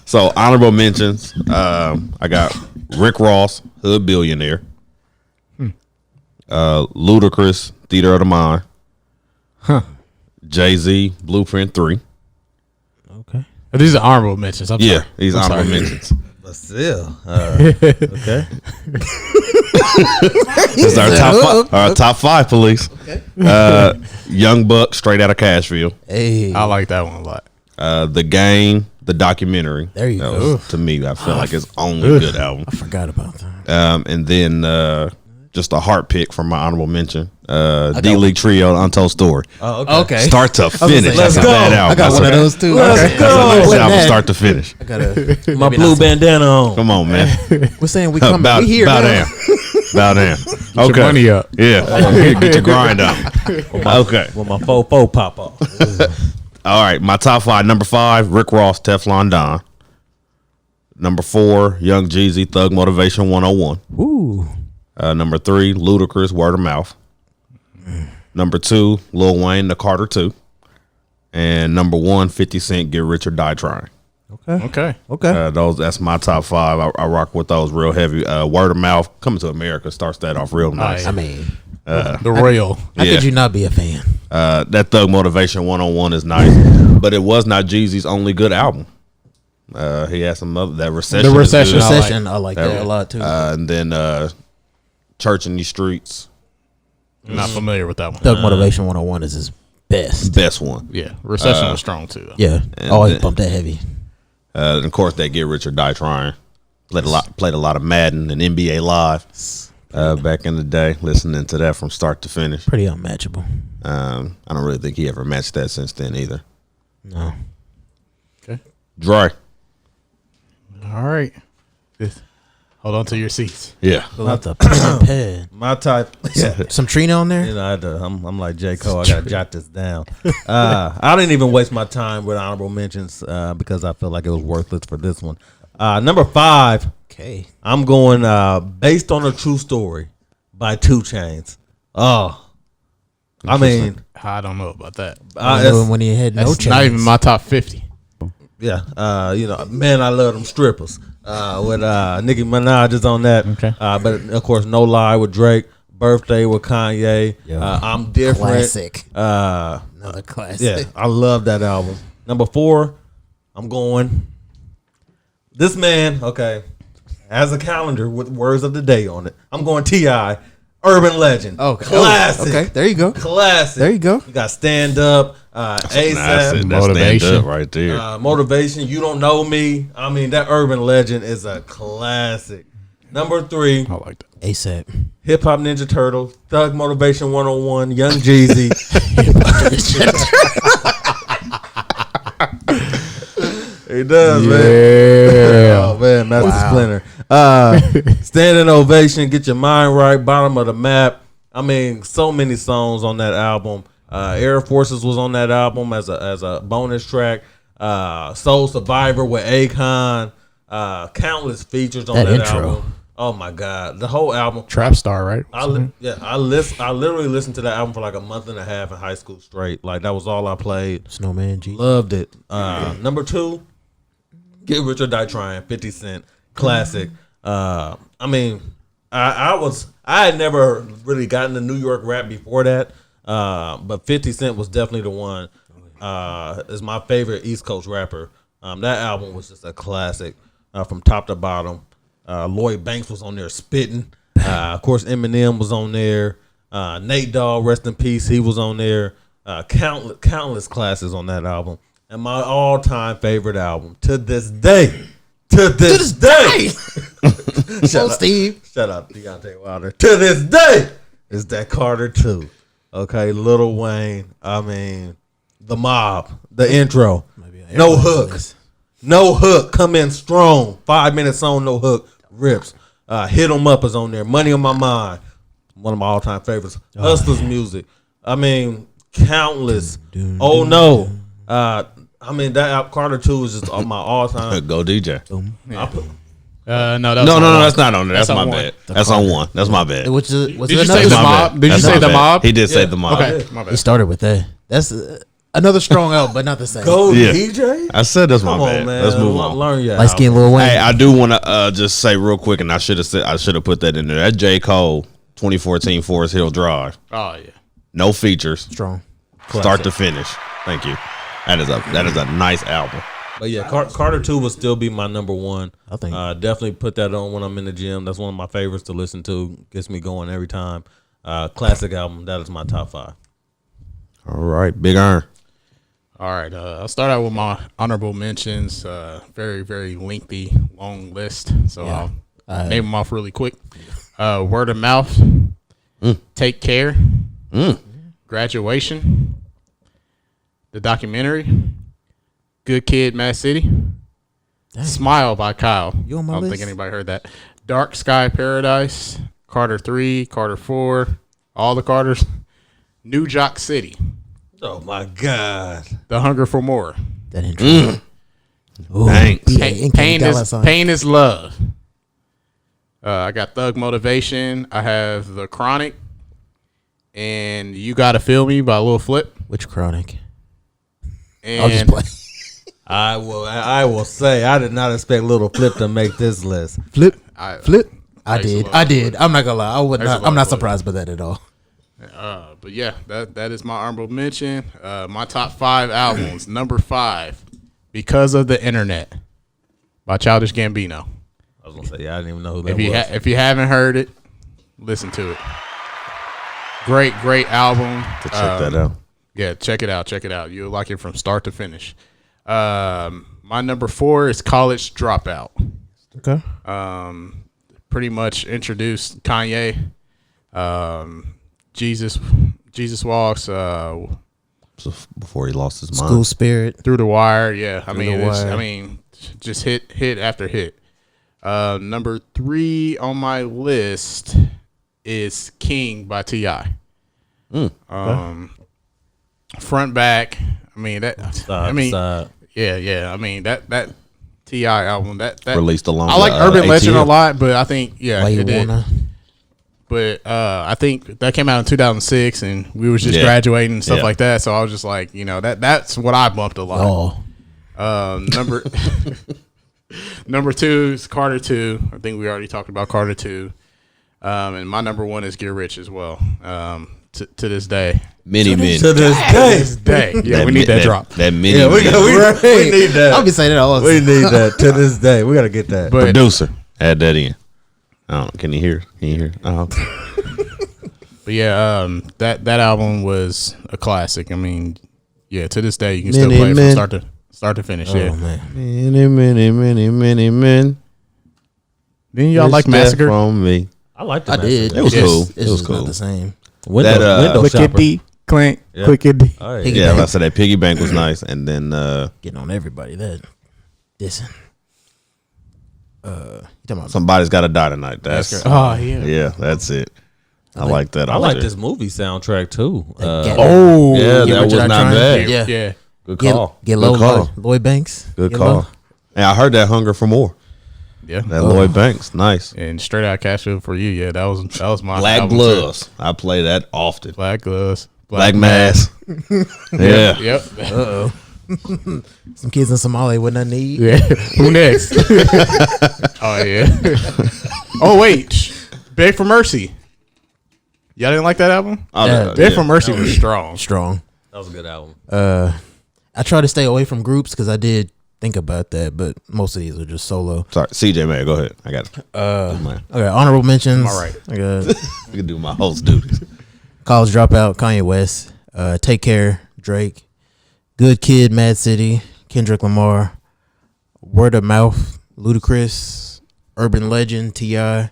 So honorable mentions. I got Rick Ross, Hood Billionaire. Ludacris, Theater of the Mind. Jay-Z, Blueprint 3. Okay. These are honorable mentions. I'm Yeah, sorry. these I'm honorable sorry. mentions. But still, okay. This is our top five police. Young Buck, straight out of Cashville. Hey, I like that one a lot. The Game, the documentary. There you That go. was, to me, I feel like it's only good album. I forgot about that. And then just a heart pick from my honorable mention. D-League Trio, Untold Story. Oh, okay. Okay. Start to finish. Let's That's a go. bad album. I got That's one a- of those too. Let's Okay. go. That's What an album that? start to finish. I gotta. My maybe blue not- bandana on. Come on, man. We're saying we coming. bow, We here bow now. down. Bow down. Your Okay. money up. Yeah. Get your grind up. Okay. With my faux pop off. All right. My top 5. Number 5, Rick Ross, Teflon Don. Number 4, Young Jeezy, Thug Motivation 101. Ooh. Number 3, Ludacris, Word of Mouth. Number 2, Lil Wayne, The Carter 2. And number 1, 50 Cent, Get Rich or Die Trying. Okay. Okay. That's my top 5. I rock with those real heavy. Word of Mouth, Coming to America starts that off real nice. I mean, The Royal. how Yeah. could you not be a fan? That Thug Motivation 101 is nice, but it was not Jeezy's only good album. He had some other, that Recession. The is good. Recession. Recession, I like that a lot too. And then Church in These Streets, Not familiar with that one. Thug Motivation 101 is his best. best one. Yeah. Recession was strong too. Though. Yeah. And Always then- bump that heavy. And of course, they get rich or die trying. Played a lot of Madden and NBA Live back in the day. Listening to that from start to finish. Pretty unmatchable. I don't really think he ever matched that since then either. No. Okay. Dre. All right. Hold on to your seats. Yeah. Pull out the pen and pad. My type. Yeah. Some Trina on there? You know, I'm like J. Cole. I gotta jot this down. I didn't even waste my time with honorable mentions because I felt like it was worthless for this one. Number 5. Okay. I'm going based on a true story by 2 Chainz. Oh, I mean, I don't know about that. When he had no That's chance. not even my top 50. yeah. You know, man, I love them strippers. With Nicki Minaj is on that. Okay. But of course, No Lie with Drake. Birthday with Kanye. Yeah. I'm different. Classic. Uh, Another classic. Yeah, I love that album. Number 4, I'm going. This man, okay, has a calendar with words of the day on it. I'm going T.I., Urban Legend. Okay. Classic. Okay, there you go. Classic. There you go. You got Stand Up, That's ASAP, Motivation. stand up right there. Motivation, You Don't Know Me. I mean, that Urban Legend is a classic. Number 3, I like that. ASAP. Hip Hop Ninja Turtle, Thug Motivation 101, Young Jeezy. He does, man. Yeah. Oh man, Master Splinter. Standing Ovation, Get Your Mind Right, Bottom of the Map. I mean, so many songs on that album. Air Forces was on that album as a bonus track. Soul Survivor with Akon. Countless features on That that intro. album. Oh my God, the whole album. Trap Star, right? I literally listened to that album for like a month and a half in high school straight. Like that was all I played. Snowman G. Loved it. Number 2, Get Rich or Die Trying, 50 Cent, classic. I mean, I had never really gotten to New York rap before that, but 50 Cent was definitely the one. Is my favorite East Coast rapper. That album was just a classic from top to bottom. Lloyd Banks was on there spitting. Of course, Eminem was on there. Nate Dogg, rest in peace, he was on there. Countless classes on that album. And my all-time favorite album to this day. To this day. Shut up, Steve. Shut up, Deontay Wilder. To this day is that Carter 2. Okay, Lil Wayne. I mean, The Mob, the intro. No hook. No hook. Come in strong. 5-minute song, no hook. Rips. Hit 'em Up is on there. Money on My Mind. One of my all-time favorites. Hustlers music. I mean, countless. Oh no. I mean, that Carter 2 is just on my all-time. Go DJ. I put- No, No, that's not on there. That's That's my on bad. one. That's on one. That's my bad. Was Did you there say another the My mob? bad. Did you That's say my the bad. mob? He did say Yeah. the mob. Okay, my He bad. started with that. That's another strong album, but not the same. Go Yeah. DJ? I said that's my Come bad. on, man. Let's move on. Learn your Light skin album. Lil Wayne. Hey, I do want to just say real quick, and I should have put that in there. That J. Cole 2014 Forest Hill Drive, Oh, yeah. no features, Strong. start to finish. Thank you. That is a nice album. But yeah, Carter 2 will still be my number 1. I think- definitely put that on when I'm in the gym. That's one of my favorites to listen to. Gets me going every time. Classic album. That is my top 5. All right, Big Earn. All right. I'll start out with my honorable mentions. Very, very lengthy, long list. So Yeah. I'll name them off really quick. Word of Mouth. Take Care. Graduation. The Documentary. Good Kid, Mad City. Smile by Kyle. You on my I don't list? think anybody heard that. Dark Sky Paradise. Carter 3. Carter 4. All the Carters. New Jock City. Oh my God. The Hunger for More. That intro. Ooh, Thanks. Pain is Love. I got Thug Motivation. I have The Chronic. And You Gotta Feel Me by Lil Flip. Which Chronic? And I'll just play. I will say I did not expect Little Flip to make this list. Flip. I I Praise the did. Lord. I did. I'm not gonna lie. I would Praise not. the I'm not Lord. surprised by that at all. But yeah, that is my honorable mention. My top 5 albums. Number 5, Because of the Internet by Childish Gambino. I was gonna say, yeah, I didn't even know who that was. If you haven't heard it, listen to it. Great album. To check that out. Yeah, check it out. You'll like it from start to finish. My number 4 is College Dropout. Okay. Pretty much introduced Kanye. Jesus Walks. So before he lost his School mind. Spirit. Through the Wire. Yeah, I mean, the Wire. just hit after hit. Number 3 on my list is King by T.I. Front back. I mean that. Side. Yeah. I mean that T.I. album that Released along. I like with, Urban Legend a ATL. lot, but I think Why you it did. wanna? But I think that came out in 2006, and we was just Yeah. graduating and stuff Yeah. like that. So I was just like, that's what I bumped a lot. Oh, Number 2 is Carter 2. I think we already talked about Carter 2. And my number 1 is Get Rich as well. To this day. Many men. To this day. Yeah, we need that drop. That mini Yeah, we men. need that. I'll be saying that all. We need that to this day. We got to get that. But Producer, add that in. Can you hear? Can you hear? Oh, okay. But yeah, that album was a classic. I mean, yeah, to this day you can still Many play it men. from start to finish. Oh Yeah. man. Many men. Then y'all like Wish that Massacre? from me. I like the I did. It was It's- cool. It's It was just not cool. the same. Window, That, window Click shopper. it D, clink, Yeah. click it D. All right. Piggy Yeah, bank. I said that piggy bank was nice, and then Getting on everybody. That dissing. You talking about somebody's got to die tonight. That's Oh yeah. yeah, that's it. I like that. I like option. this movie soundtrack too. Oh Yeah, Get that Rich or was Die not Trying? bad. Yeah. Yeah. Good Get, call. get Good low, call. Lloyd Banks. Good Get call. low. And I heard that hunger for more. Yeah. That Lloyd Banks, nice. And Straight Out Cashville for you. Yeah, that was my Black album, too. gloves. I play that often. Black gloves. Black mask. Yeah. Yep. Uh oh. Some kids in Somalia with nothing to eat. Yeah. Who next? Oh yeah. Oh wait. Beg for Mercy. Y'all didn't like that album? Yeah. Beg for Mercy was strong. Strong. That was a good album. I try to stay away from groups because I did think about that, but most of these are just solo. Sorry, CJ man, go ahead. I got it. Man. Okay, honorable mentions. All right. I got We can do my host duties. College Dropout, Kanye West. Take Care, Drake. Good Kid, Mad City, Kendrick Lamar. Word of Mouth, Ludacris. Urban Legend, T.I.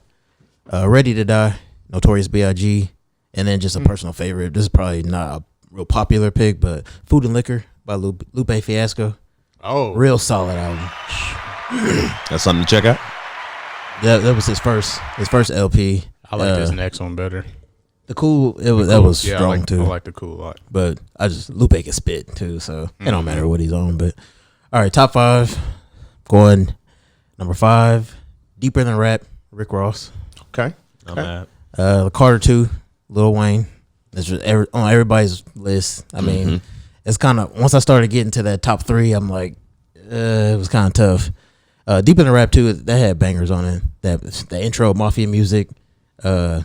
Ready to Die, Notorious B.I.G. And then just a personal favorite. This is probably not a real popular pick, but Food and Liquor by Lupe Fiasco. Oh. Real solid album. That's something to check out. That was his first LP. I like this next one better. The Cool, that was Yeah, strong too. I like the Cool a lot. But I just Lupe can spit too, so it don't matter what he's on. But all right, top 5. Going number 5, Deeper Than Rap, Rick Ross. Okay. I'm at. Carter 2, Lil Wayne. That's just on everybody's list. I mean, it's kind of once I started getting to that top 3, I'm like, it was kind of tough. Deeper Than Rap 2, that had bangers on it. The intro, Mafia music. The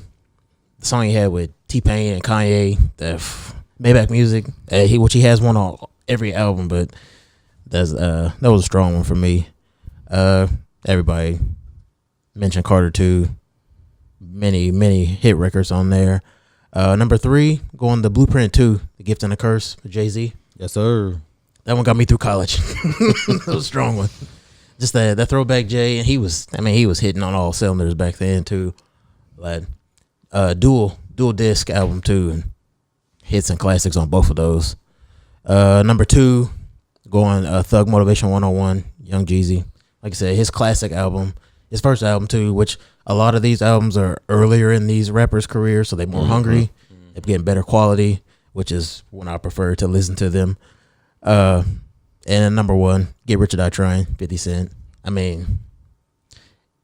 song he had with T-Pain and Kanye, the Maybach music, which he has one on every album, but that was a strong one for me. Everybody mentioned Carter 2, many hit records on there. Number 3, going to Blueprint 2, The Gift and the Curse, with Jay-Z. Yes, sir. That one got me through college. That was a strong one. Just that throwback Jay, and he was hitting on all cylinders back then too. Like dual disc album too, and hits and classics on both of those. Number 2, going Thug Motivation 101, Young Jeezy. Like I said, his classic album, his first album too, which a lot of these albums are earlier in these rappers' careers, so they're more hungry. They're getting better quality, which is when I prefer to listen to them. And number 1, Get Rich or Die Trying, 50 Cent. I mean,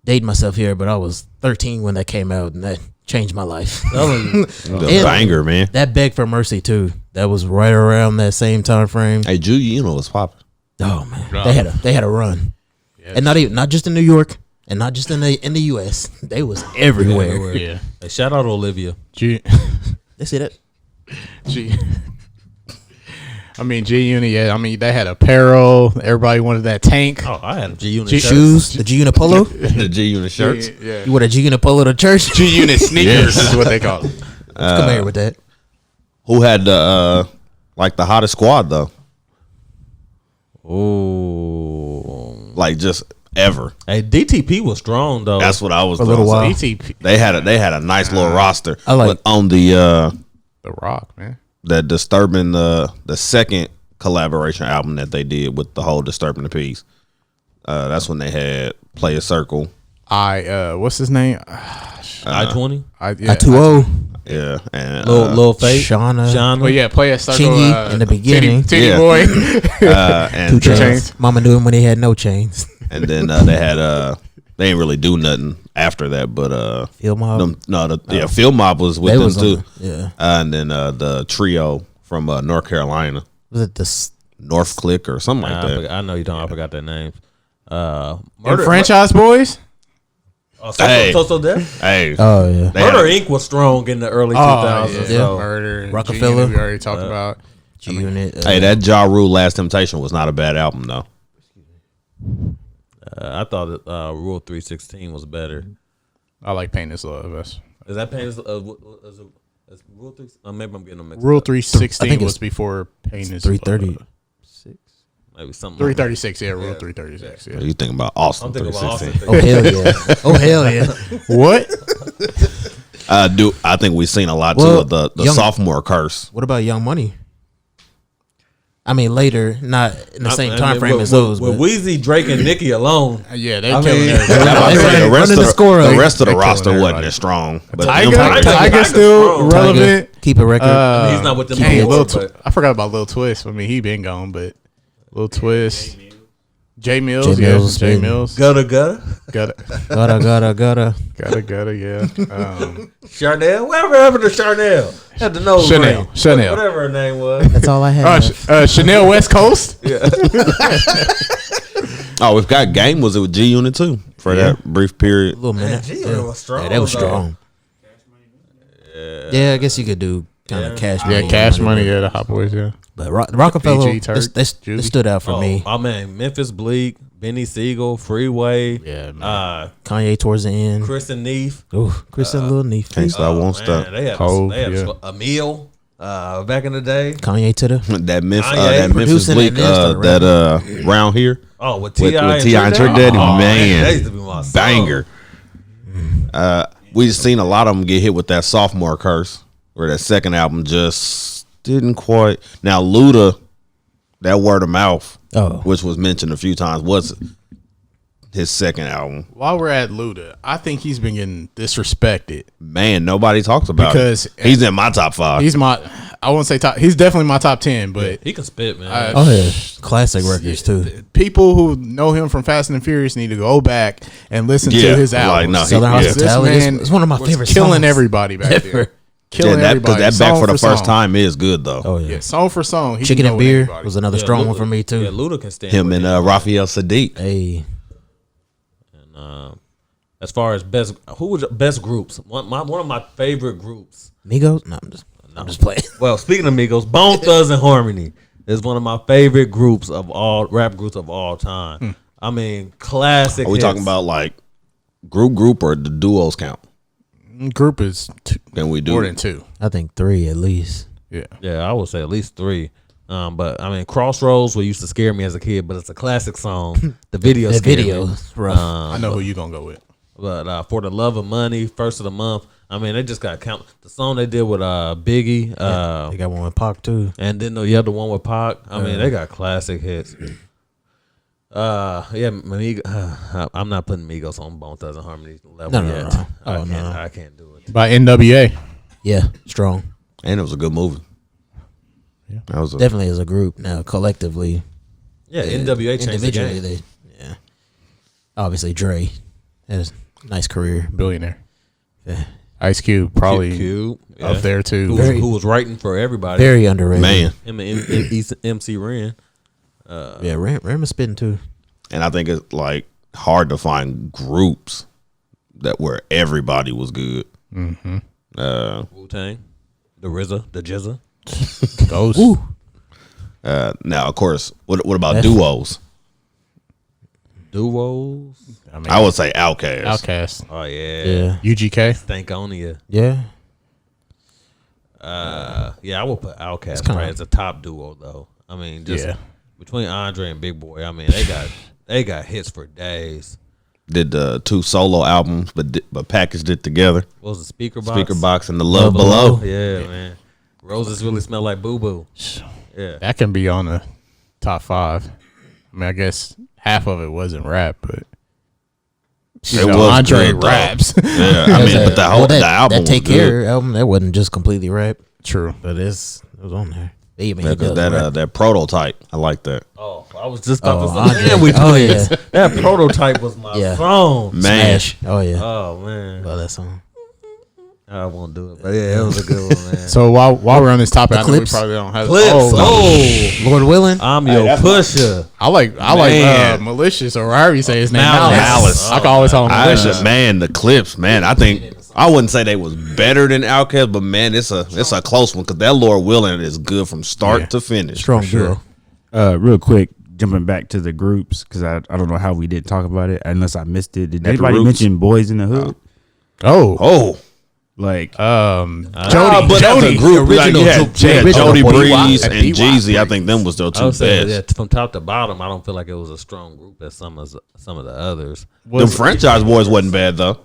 dating myself here, but I was 13 when that came out, and that changed my life. The banger, man. That Beg for Mercy too. That was right around that same time frame. Hey, Julia, you know what's popping. Oh man, they had a run, and not just in New York, and not just in the U.S. They was everywhere. Yeah. Hey, shout out to Olivia. G. They see that. G. I mean, G Unit. Yeah. I mean, they had apparel. Everybody wanted that tank. Oh, I had a G Unit G shirt. shoes, the G Unit polo. The G Unit shirts. Yeah. You wore a G Unit polo to church. G Unit sneakers is what they call it. Come here with that. Who had the like the hottest squad though? Oh, like just ever. hey, DTP was strong though. That's what I was a little gonna while. say. BTP, They had a nice little roster. I like- but on the The Rock, man. that Disturbing the second collaboration album that they did with the whole Disturbing the Peace. That's when they had Play a Circle. What's his name? I-20, I2O, Yeah, and Lil Fate, Shauna, Well, yeah, play a circle. Chingy in the beginning. Titty Yeah. boy. and 2 Chainz. Chainz. Mama knew him when he had no chains. and then they had they didn't really do nothing after that, but Field Mob. Field Mob was with They them was too. on yeah. And then the trio from North Carolina, Was it this? North Click or something like that. I know you don't. I forgot their names. And Franchise Boys. Hey. So Death. Hey, Oh yeah. they Murder had Inc. was strong in the early 2000s. yeah. So. Murder. Rockefeller. We already talked about. G Unit. hey, that Ja Rule Last Temptation was not a bad album though. I thought that Rule 316 was better. I like Pain is Love. That's Is that Pain is Rule 3? Maybe I'm getting them mixed Rule up. 316 I think was it's before Pain is 330. Love. Maybe something. 336, yeah, Rule 336. Yeah. You think about Austin I'm thinking about 316. Austin. Oh hell yeah! Oh hell yeah! What? I think we've seen a lot Well, too of the Young- sophomore curse. What about Young Money? I mean, later, not in the same time frame as those. With But Weezy, Drake, and Nicki alone. Yeah, they're I killing mean- everybody. They running the score up. the rest of the They're roster killing wasn't everybody. as strong. But Tiger, them- Tiger's still strong. relevant. keep a record. He's not with them Dang, anymore, Lil but I forgot about Lil Twist. I mean, he been gone, but Lil Twist, J Mills, J Mills was J spitting. Mills, gutter gutter. gotta, gotta. yeah. Charnel, wherever the Charnel had the nose Chanel, ring. Chanel. Whatever her name was. That's all I have. Chanel West Coast. Oh, we've got Game was it with G Unit too for that brief A period. little Man, minute. G-Unit was strong, Yeah, that was though. strong. Yeah, I guess you could do kind of cash money. Yeah, Cash Money. Yeah, the Hot Boys. Yeah, But Rockefeller, BG Turk, they Juicy. stood out for me. Oh man, Memphis Bleak, Benny Siegel, Freeway, yeah, man. Kanye towards the end. Kristen Neef. Oh, Chris and Lil Neef. Can't stop, won't stop. They had, Hov, they had yeah. a meal back in the day. Kanye to the. That Memphis, Kanye that Memphis producing Bleak, and then started that round here Oh, with with T.I. T.I. and Trick Daddy, Oh, man, that used to be my song. banger. We just seen a lot of them get hit with that sophomore curse, where that second album just didn't quite. Now Luda, that Word of Mouth, Oh. which was mentioned a few times, was his second album. While we're at Luda, I think he's been getting disrespected. Man, nobody talks about Because- it. He's in my top 5. He's I won't say top. He's definitely my top 10, but He can spit, man. Oh yeah, classic records too. people who know him from Fast and the Furious need to go back and listen Yeah, to his like, album. no, Southern yeah. Hospitality. This man It's one of my was favorite killing songs everybody back ever. there. Killing that everybody. that back Song for the first song. time is good though. Oh yeah. Yeah, song for song. He Chicken can and go with Beer anybody. was another strong one for me too. Yeah, Luda can stand Him with and it. Raphael Sadiq. Hey, As far as best, who was best groups? One of my favorite groups. Migos. No, I'm just playing. Well, speaking of Migos, Bone Thugs and Harmony is one of my favorite groups of all rap groups of all time. I mean, classic. Are we hits. talking about like group or the duos count? Group is Can we do more than 2. I think 3 at least. Yeah. Yeah, I would say at least 3. But I mean, Crossroads, what used to scare me as a kid, but it's a classic song. The video, The scared me. video, rough. I know who you gonna go with. But For the Love of Money, First of the Month. I mean, they just got count. The song they did with Biggie, They got one with Pac too. and then the other one with Pac. I mean, they got classic hits. I'm not putting Migos on Bone Thugs and Harmony level No. yet. Oh, no. I can't do it. By NWA. Yeah, strong. And it was a good movie. Yeah. That was a, Definitely as a group. Now collectively, Yeah, NWA changed the individually, game. they obviously Dre had a nice career. Billionaire. Yeah. Ice Cube probably Cube, yeah. up there too. Who was writing for everybody? Very underrated. man. Him and MC Ren. Yeah, Ram is spitting too. And I think it's like hard to find groups that where everybody was good. Mm-hmm. Wu Tang, the RZA, the Jizza. Those. Now, of course, what about That's- duos? Duos. I mean, I would say Outkast. Outkast. Oh yeah. Yeah, UGK. Stankonia. yeah. Yeah, I would put Outkast kinda- right as a top duo though. I mean, just Yeah. between Andre and Big Boy, I mean, they got hits for days. Did the 2 solo albums, but packaged it together. What was the Speaker Box? Speaker Box and The Love Below. Yeah, man. Roses really smell like boo boo. Yeah. That can be on the top 5. I mean, I guess half of it wasn't rap, but It was Andre good, though. raps. Yeah, I mean, but the album that Take was good. Care album, that wasn't just completely rap, True. but it was on there. They even Because does rap. that prototype, I like that. Oh, I was just about Oh, to say, Andre. man, we Oh, twins. yeah. That Prototype was my Yeah. song. Man, Smash. Oh yeah, Oh, man. love that song. I won't do it. But yeah, it was a good one, man. So while we're on this topic, I know we Clips. probably don't have Clips. Oh, Oh, Lord willing, I'm your pusher. I like Man. Malicious, or however you say his name. Malice. I can always call him Malicious. the Clips, man. I think I wouldn't say they was better than Outkast, but man, it's a close one because that Lord Willing is good from start to finish. strong duo. Real quick, jumping back to the groups because I don't know how we didn't talk about it unless I missed it. Did the anybody Roots? mention Boys in the Hood? Oh, Like, Jody, but as a group, like, original yeah, Jody- yeah, original Jody Boy Breeze Wop. and B-Wop Jeezy. I think them was their I 2 would say, yeah, best. from top to bottom, I don't feel like it was a strong group as some of the others. Them Franchise Boys wasn't bad though.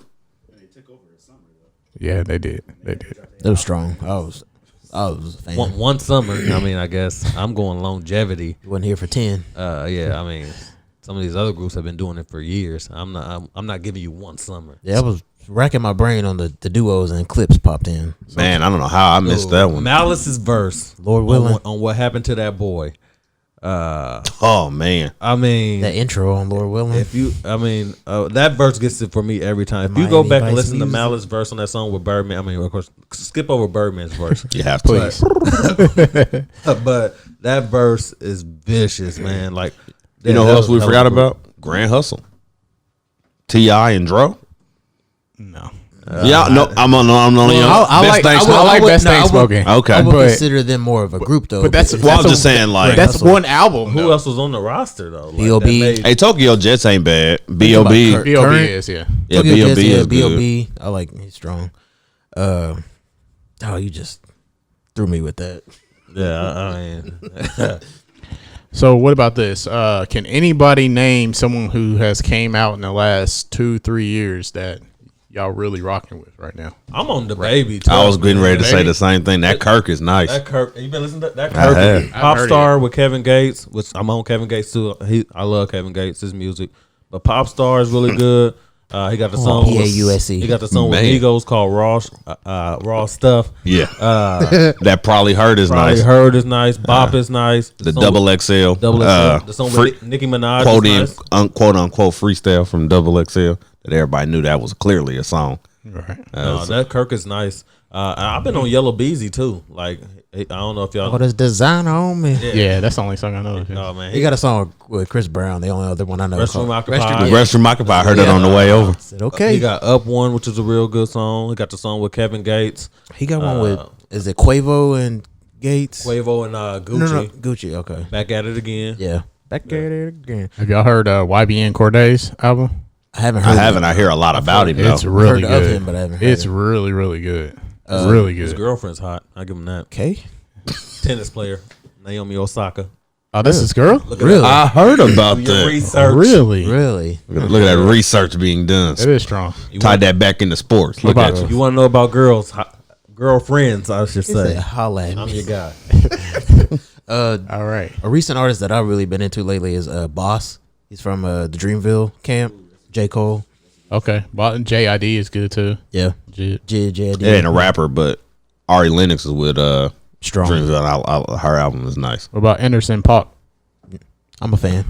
Yeah, they did. It was strong. I was a fan. One summer, I mean, I guess I'm going longevity. Wasn't here for 10. Yeah, I mean, some of these other groups have been doing it for years. I'm not giving you one summer. Yeah, I was racking my brain on the duos and Clips popped in. Man, I don't know how I missed that one. Malice's verse, Lord willing. on what happened to that boy. Oh man, I mean, That intro on Lord willing. that verse gets it for me every time. If you go Miami back and Vice listen to music. Malice's verse on that song with Birdman, I mean, of course, skip over Birdman's verse. you have to. Please. But that verse is vicious, man. Like, You know who else we forgot about? Grand Hustle, T.I. and Dro. No. Yeah, no, I'm on. I like Best Thing Smoking. Okay. I would But- consider them more of a group though. But that's Well, I was just saying, like, that's one album. Who though. else was on the roster though? Like, B.O.B.. that made- hey, Tokyo Jets ain't bad. B.O.B. about Kurt. B.O.B. Current- is, yeah. Yeah, Tokyo Jets, B.O.B. is good. B.O.B. I like he's strong. You just threw me with that. Yeah, I mean, So what about this? Can anybody name someone who has came out in the last 2-3 years that y'all really rocking with right now? I'm on the baby. Too, I was getting ready to say Baby. the same thing. That Kirk is nice. That Kirk, you been listening to that I Kirk? have. Pop I've heard Star with Kevin Gates, which I'm on Kevin Gates too. I love Kevin Gates, his music. But Pop Star is really good. He got the song with P-A-U-S-E. He got the song Man. with Migos called Raw Stuff. Yeah, that probably hurt is Probably nice. Heard is nice. Bop is nice. The song double with- XL, Double XL. The song with Nicki Minaj quote is in nice. quote unquote freestyle from Double XL that everybody knew that was clearly a song. Right. No, that Kirk is nice. I've been on Yellow Beezy too. Like, I don't know if y'all. Oh, there's designer on me. Yeah, that's the only song I know. No, man. He got a song with Chris Brown. The only other one I know. is Restroom called Occupied. The Yeah. Restroom Occupy, I heard that on the way over. I said, okay. He got Up One, which is a real good song. He got the song with Kevin Gates, He got one with, is it Quavo and Gates? Quavo, and Gucci. No, Gucci. Okay. Back at it again. Yeah. Back at it again. Have y'all heard YBN Corday's album? I haven't I heard haven't. I hear a lot about him though. It's really heard of good. him, but I haven't heard It's it. really, really good. Really His good. girlfriend's hot. I give him that. Okay. Tennis player Naomi Osaka. Oh, that's his girl? Look at Really? I heard about that. Your that. research. Really? Really? Look at that research being done. It is strong. Tied that back into sports. Look about at you. You want to know about girls? Girlfriends, I should He said, say. holla at I'm me. your guy. All right. A recent artist that I've really been into lately is Boss. He's from the Dreamville camp. J. Cole. Okay. JID is good too. Yeah. J- J. It ain't a rapper, but Ari Lennox is with Strong. Dreamville. Her album is nice. What about Anderson .Paak? I'm a fan.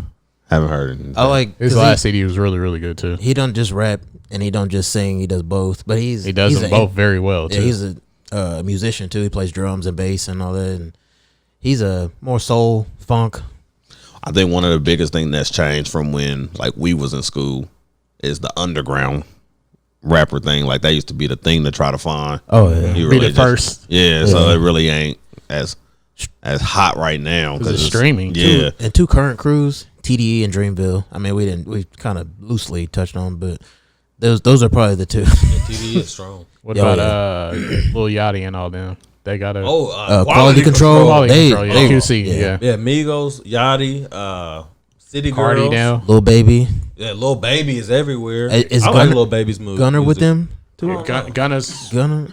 Haven't heard it. I like His 'cause last CD was really, really good too. He don't just rap and he don't just sing. He does both. But He does them both very well Yeah, too. he's a musician too. He plays drums and bass and all that. And he's a more soul funk. I think one of the biggest things that's changed from when like we was in school is the underground rapper thing. Like that used to be the thing to try to find. Oh yeah. You Be the first. Yeah, so it really ain't as hot right now 'Cause it's streaming, too. Yeah, And two current crews, TDE and Dreamville. I mean, we kind of loosely touched on, but those are probably the two. TV is strong. What Oh, about Lil Yachty and all them? They got a quality control. quality control. Yeah, they- QC. yeah. Yeah. Yeah, Migos, Yachty, City Cardi Girls. now. Lil Baby, Yeah, Lil Baby is everywhere. Is I like Gunna- Lil Baby's music. Gunner with them. Gunna's Gunner,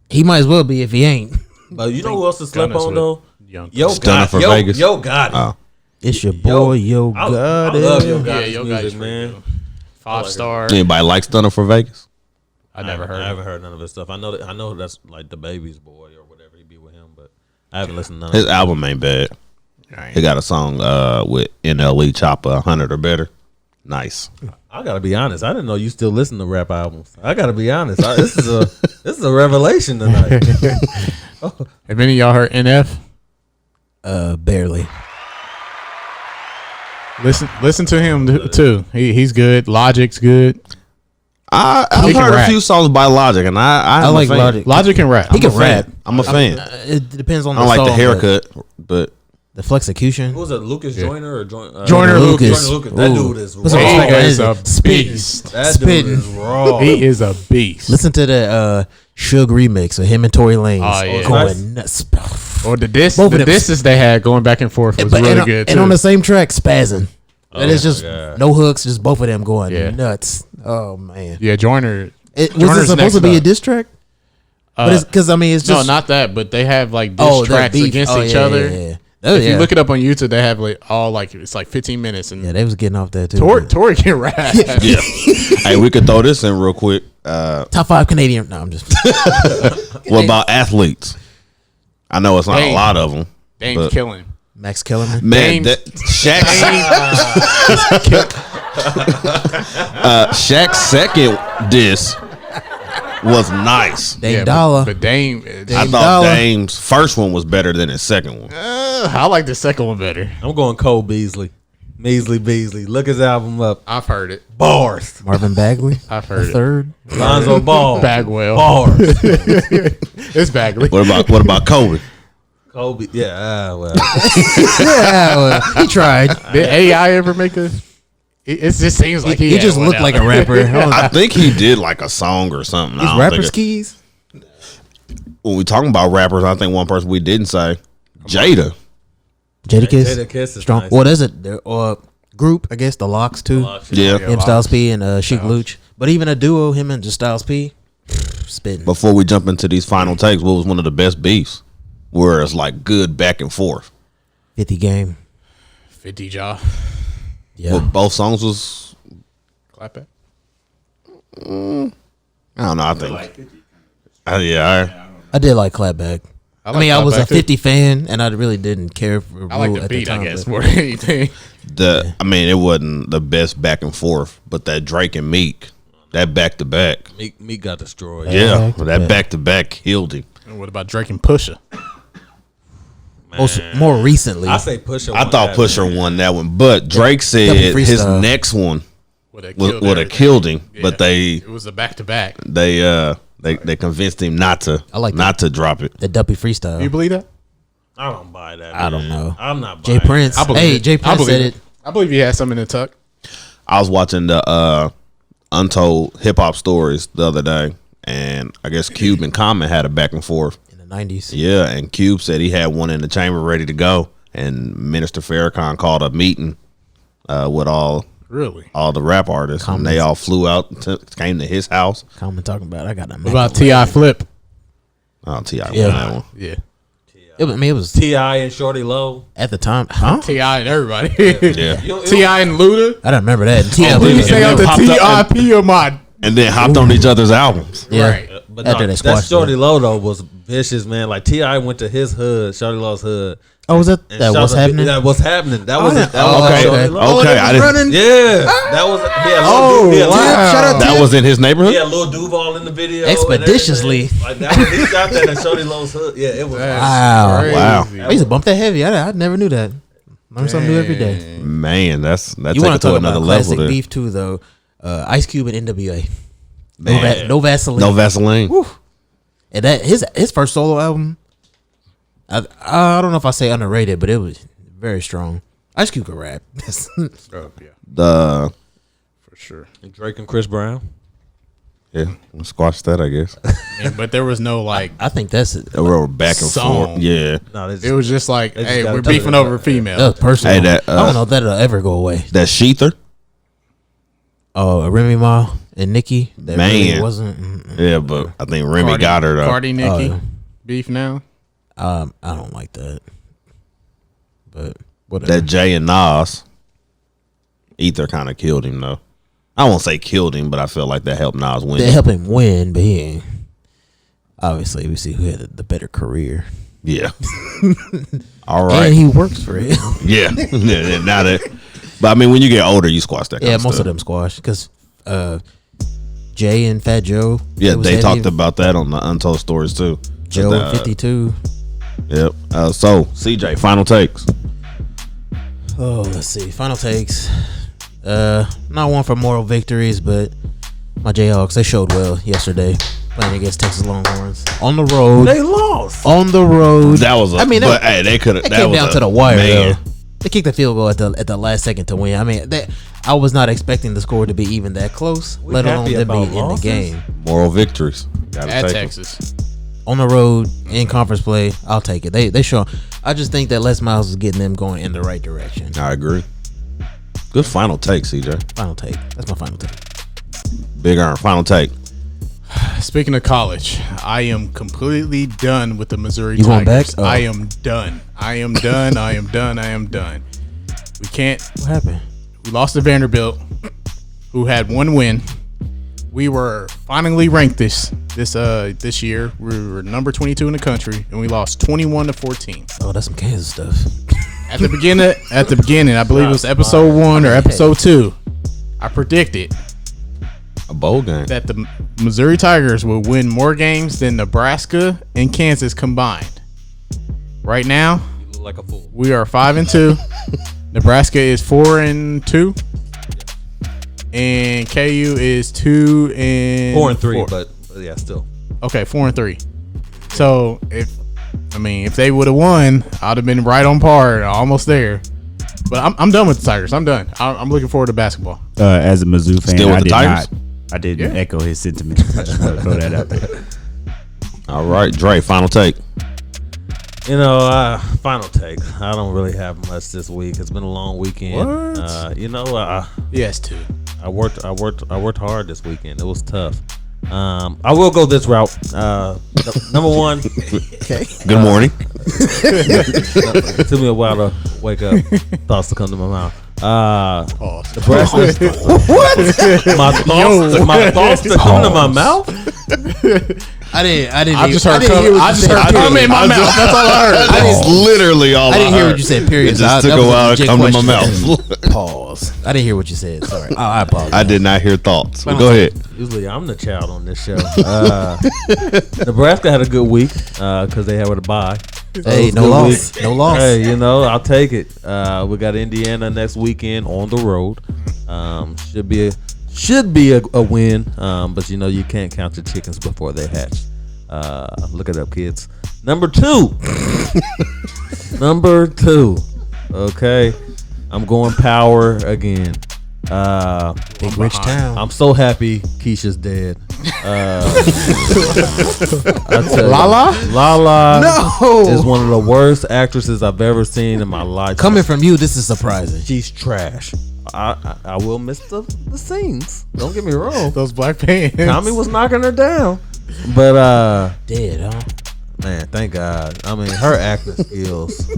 he might as well be if he ain't. But you know who else is slept Gunna's on with though? Young. Yo, Stunner God, for yo, Vegas. Yo, got it. Oh. It's your boy, Yo I Gotti. love Yo Yeah, Gotti's Yo music, Gotti's man. man. 5-star. Anybody like Stunner for Vegas? I never heard. I haven't heard none of his stuff. I know that's like the baby's boy or whatever he be with him, but I haven't listened to none His of it. album ain't bad. He got a song with NLE Chopper 100 or better. Nice. I gotta be honest. I didn't know you still listen to rap albums. I gotta be honest. This is a revelation tonight. Have any of y'all heard NF? Barely. Listen to him too. He's good. Logic's good. I've He can heard a rap. few songs by Logic, and I like Logic. Logic. Logic can rap. He can rap. I'm a fan. It depends on I the don't like song, the haircut, but the flexecution. Who was it? Lucas Joyner or Joyner Lucas. Joyner Lucas. That Ooh. dude is What's raw. up, He Like, is a spitting. beast. That Spitting. dude is raw. He is a beast. Listen to the Suge remix of him and Tory Lanez Oh, yeah. going nuts. Or the Both of them. disses they had going back and forth was really good too. And on the same track, spazzing. And it's my just God. no hooks, just both of them going Yeah. nuts. Oh man, Yeah, Joyner. was it Joyner's supposed next to be a up. diss track? But it's because I mean it's No, just not that, but they have like diss that tracks beef. against Oh, each yeah, other. Yeah, yeah. Oh, If yeah. you look it up on YouTube, they have like all like it's like 15 minutes and Yeah, they was getting off that too. Tory can rap. yeah. Hey, we could throw this in real quick. Top 5 Canadian. No, I'm just. What about athletes? I know it's not Dame. a lot of them. Dame's But- killing. Max Kellerman. Man, Dame's- that Shaq's second diss was nice. Dame Dollar. But Dame, I thought Dollar. Dame's first one was better than his second one. I like the second one better. I'm going Cole Beasley. Beasley. Look his album up. I've heard it. Bars. Marvin Bagley. I've The heard it. third. Lonzo Ball. Bagwell. Bars. It's Bagley. What about Kobe? Kobe. Yeah. Well. Yeah, well, he tried. Did AI ever make a? It just seems like He had just one looked out. like a rapper. I think he did like a song or something. I These don't rapper think skis. when we talking about rappers, I think one person we didn't say, Jada. Jadakiss. Jadakiss is Strong. nice. What is it? Their group, I guess, the Locks too. Yeah. Him, Styles P, and Chic Luch. But even a duo, him and just Styles P, spitting. Before we jump into these final takes, what was one of the best beefs? Where it's like good back and forth. 50 game. 50 jaw. Yeah. But both songs was Clap it. I don't know. I think. Yeah. I did like Clapback. I like mean, I was a Clapback, too. 50 fan, and I really didn't care for I like Rule the at beat, time, I guess, but- more than anything. I mean, it wasn't the best back and forth, but that Drake and Meek, that back to back, Meek got destroyed. yeah, Back to that back. back to back killed him. And what about Drake and Pusha? More recently. I say Pusha. I thought Pusha won that one, but Drake said Double his freestyle. next one Would have would have everything. killed him, Yeah. but they It was a back to back. they convinced him not to I like not to drop it. the Duppy freestyle. You believe that? I don't buy that. I don't man. know. I'm not Jay buying Prince. I believe Hey, it. Jay I Prince believe said it. I believe he had something in the tuck. I was watching the Untold Hip Hop Stories the other day, and I guess Cube and Common had a back and forth. In the 90s. Yeah, and Cube said he had one in the chamber ready to go, and Minister Farrakhan called a meeting with all Really? the rap artists, and they all flew out, came to his house. Common talking about I got that. What about T.I. Flip? Oh, T.I. Yeah. won that one. Yeah. It was T.I. and Shorty Low. at the time. Huh? T.I. and everybody. Yeah, T.I. and Luda. I don't remember that. Oh, T.I. please was- stay and out then the popped up T.I.P. of my. and then hopped on each other's albums. Yeah. Right. But After they that squashed Shorty it. Low though was vicious, man. Like T.I. went to his hood, Shorty Low's hood. Oh, was that and that shot what's the- happening? That was happening. That was yeah. that was Okay, Shorty okay. Low. okay, I didn't. running. Yeah, that was. Shout out That was in his neighborhood. Yeah, Lil Duval in the video. and Expeditiously. everything. Like that was, he shot that in Shorty Low's hood. Yeah, it was. Wow. Crazy. Wow. I used to bump that heavy. I never knew that. Learn something new every day. Man, that You takes want it to to talk another about level classic there. beef too, though? Ice Cube and NWA. Man. No Vaseline. No Vaseline. Woo. And that his first solo album. I don't know if I say underrated, but it was very strong. Ice Cube could rap. Oh, yeah. The For sure. Drake and Chris Brown. Yeah, we'll squash that, I guess. But there was no like. I think that's it. We're back and Song. forth. Yeah. No, they just, It was just like, They just hey, gotta we're tell beefing it over that- female. That was personal. Hey, that, I don't know if that'll ever go away. That Sheether. Oh, Remy Ma and Nikki. That Man. really wasn't. Yeah, but I think Remy got her though. Cardi, Nicki, Oh. beef now. I don't like that. But whatever. That Jay and Nas. Ether kind of killed him though. I won't say killed him, but I feel like that helped Nas win. They helped him win, but he ain't. Obviously, we see who had the better career. Yeah. All right. And he works for it. Yeah. Yeah, now that. But I mean, when you get older, you squash that. Yeah, kind most stuff. of them squash because Jay and Fat Joe. Yeah, it was they heavy. talked about that on the Untold Stories too. Joe But, at 52. Yep. So CJ, final takes. Oh, let's see. Final takes. Not one for moral victories, but my Jayhawks, they showed well yesterday playing against Texas Longhorns on the road. they lost. On the road. That was. I mean, but hey, they could have. It That came was down a- to the wire. man. Though. They kicked the field goal at the last second to win. I mean, I was not expecting the score to be even that close, We let alone happy them be about in the losses? game. Moral victories. Gotta At take 'em. Texas. On the road in conference play, I'll take it. They show. I just think that Les Miles is getting them going in the right direction. I agree. Good final take, CJ. Final take. That's my final take. Big Earn. Final take. Speaking of college, I am completely done with the Missouri You going Tigers. back? Oh. I am done. I am done. I am done. I am done. We can't. What happened? We lost to Vanderbilt, who had one win. We were finally ranked this year. We were number 22 in the country, and we lost 21-14. Oh, that's some Kansas stuff. At the beginning, I believe it was episode 1 or episode 2. I predicted A bowl game. that the Missouri Tigers would win more games than Nebraska and Kansas combined. Right now, You look like a fool. we are 5-2. Nebraska is 4-2, and KU is 2-3. 4-3, but yeah, still. Okay, 4-3. So if they would have won, I'd have been right on par, almost there. But I'm done with the Tigers. I'm done. I'm looking forward to basketball. As a Mizzou fan, Still with I the did Tigers? not. I didn't Yeah. echo his sentiments. I just want to throw that out there. All right, Dre. Final take. You know, final take. I don't really have much this week. It's been a long weekend. What? Yes, too. I worked hard this weekend. It was tough. I will go this route. Number one, Good morning. it took me a while to wake up. Thoughts to come to my mouth. Nebraska. My thoughts to come to my mouth. I didn't. I just heard hear what I you just said. heard come in my mouth. That's all I heard. That's literally all I didn't hear heard. what you said. Period. It just That took a was while to legit come to my question. mouth. Pause. I didn't hear what you said. Sorry. I apologize. I did not hear thoughts. But Final go take. ahead. Usually I'm the child on this show. Nebraska had a good week because they had a bye. Hey, It was a no good loss. week. No loss. Hey, you know, I'll take it. We got Indiana next weekend on the road. Should be a win. But you know, you can't count your chickens before they hatch. Look it up, kids. Number two. Number two. Okay. I'm going power again. Big rich town. I'm so happy Keisha's dead. I tell you, Lala? Lala No. is one of the worst actresses I've ever seen in my life. Coming from you, this is surprising. She's trash. I will miss the scenes. Don't get me wrong. Those black pants. Tommy was knocking her down. But Dead, huh? man, thank God. I mean, her acting skills.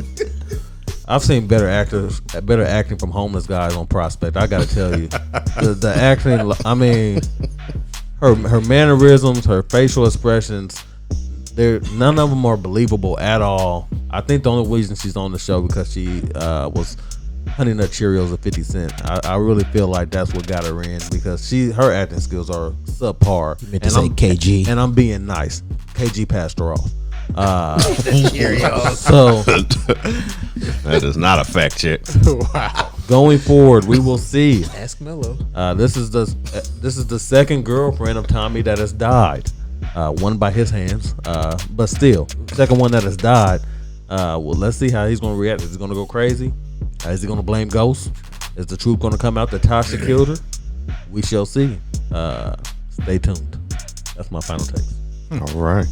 I've seen better acting from homeless guys on Prospect. I gotta tell you, the acting. I mean, her mannerisms, her facial expressions. None of them are believable at all. I think the only reason she's on the show because she was Honey Nut Cheerios at 50 Cent. I really feel like that's what got her in because her acting skills are subpar. You meant to say KG. And I'm being nice. KG passed her off. So That is not a fact check. Wow. going forward, we will see. Ask Mello. This is the second girlfriend of Tommy that has died. One by his hands, but still, second one that has died. Well, let's see how he's going to react. Is he going to go crazy? Is he going to blame ghosts? Is the truth going to come out that Tasha killed her? We shall see. Stay tuned. That's my final take. All right.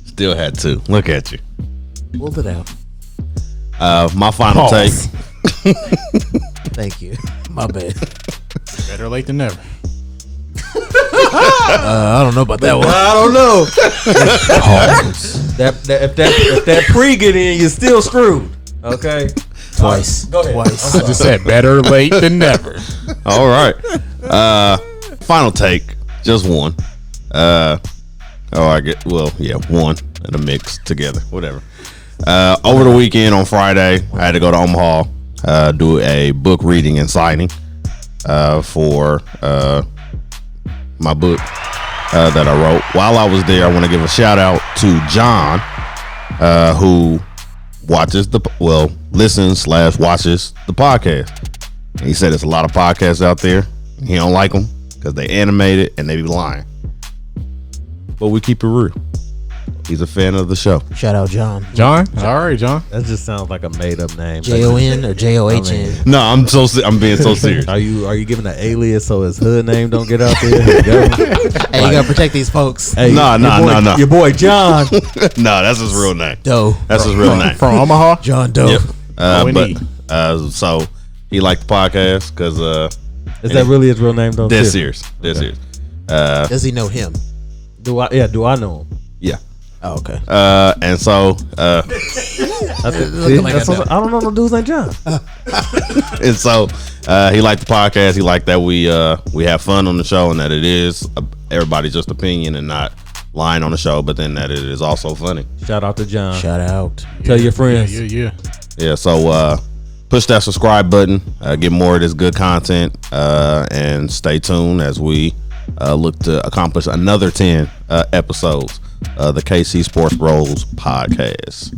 Still had two. Look at you. Pulled it out. My final take. Thank you. My bad. Better late than never. I don't know about that one. I don't know. if that pre get in, you're still screwed. Okay. Twice. Go ahead. Twice. I just said better late than never. All right. Final take. Just one. One in a mix together. Whatever. Over the weekend on Friday, I had to go to Omaha, do a book reading and signing for my book that I wrote. While I was there, I want to give a shout out to John, who listens/watches the podcast. And he said there's a lot of podcasts out there. He don't like them because they animated and they be lying. But we keep it real. He's a fan of the show. Shout out John. John? All right, John. That just sounds like a made up name. Jon or JOHN? No, I'm being so serious. Are you giving an alias so his hood name don't get out there? Hey, you gotta protect these folks. Hey, No. Your boy John. No, that's his real name. Doe. That's his real name. From Omaha? John Doe. Yep. O-N-E. So he liked the podcast because Is that really his real name though? dead serious. Does he know him? Do I know him? Yeah. Oh, okay. And so like I don't know no dude's named John. and so he liked the podcast. He liked that we have fun on the show and that it is everybody's just opinion and not lying on the show, but then that it is also funny. Shout out to John. Shout out. Tell your friends. Yeah. So push that subscribe button, get more of this good content, and stay tuned as we look to accomplish another 10 episodes of the KC Sports Bros podcast.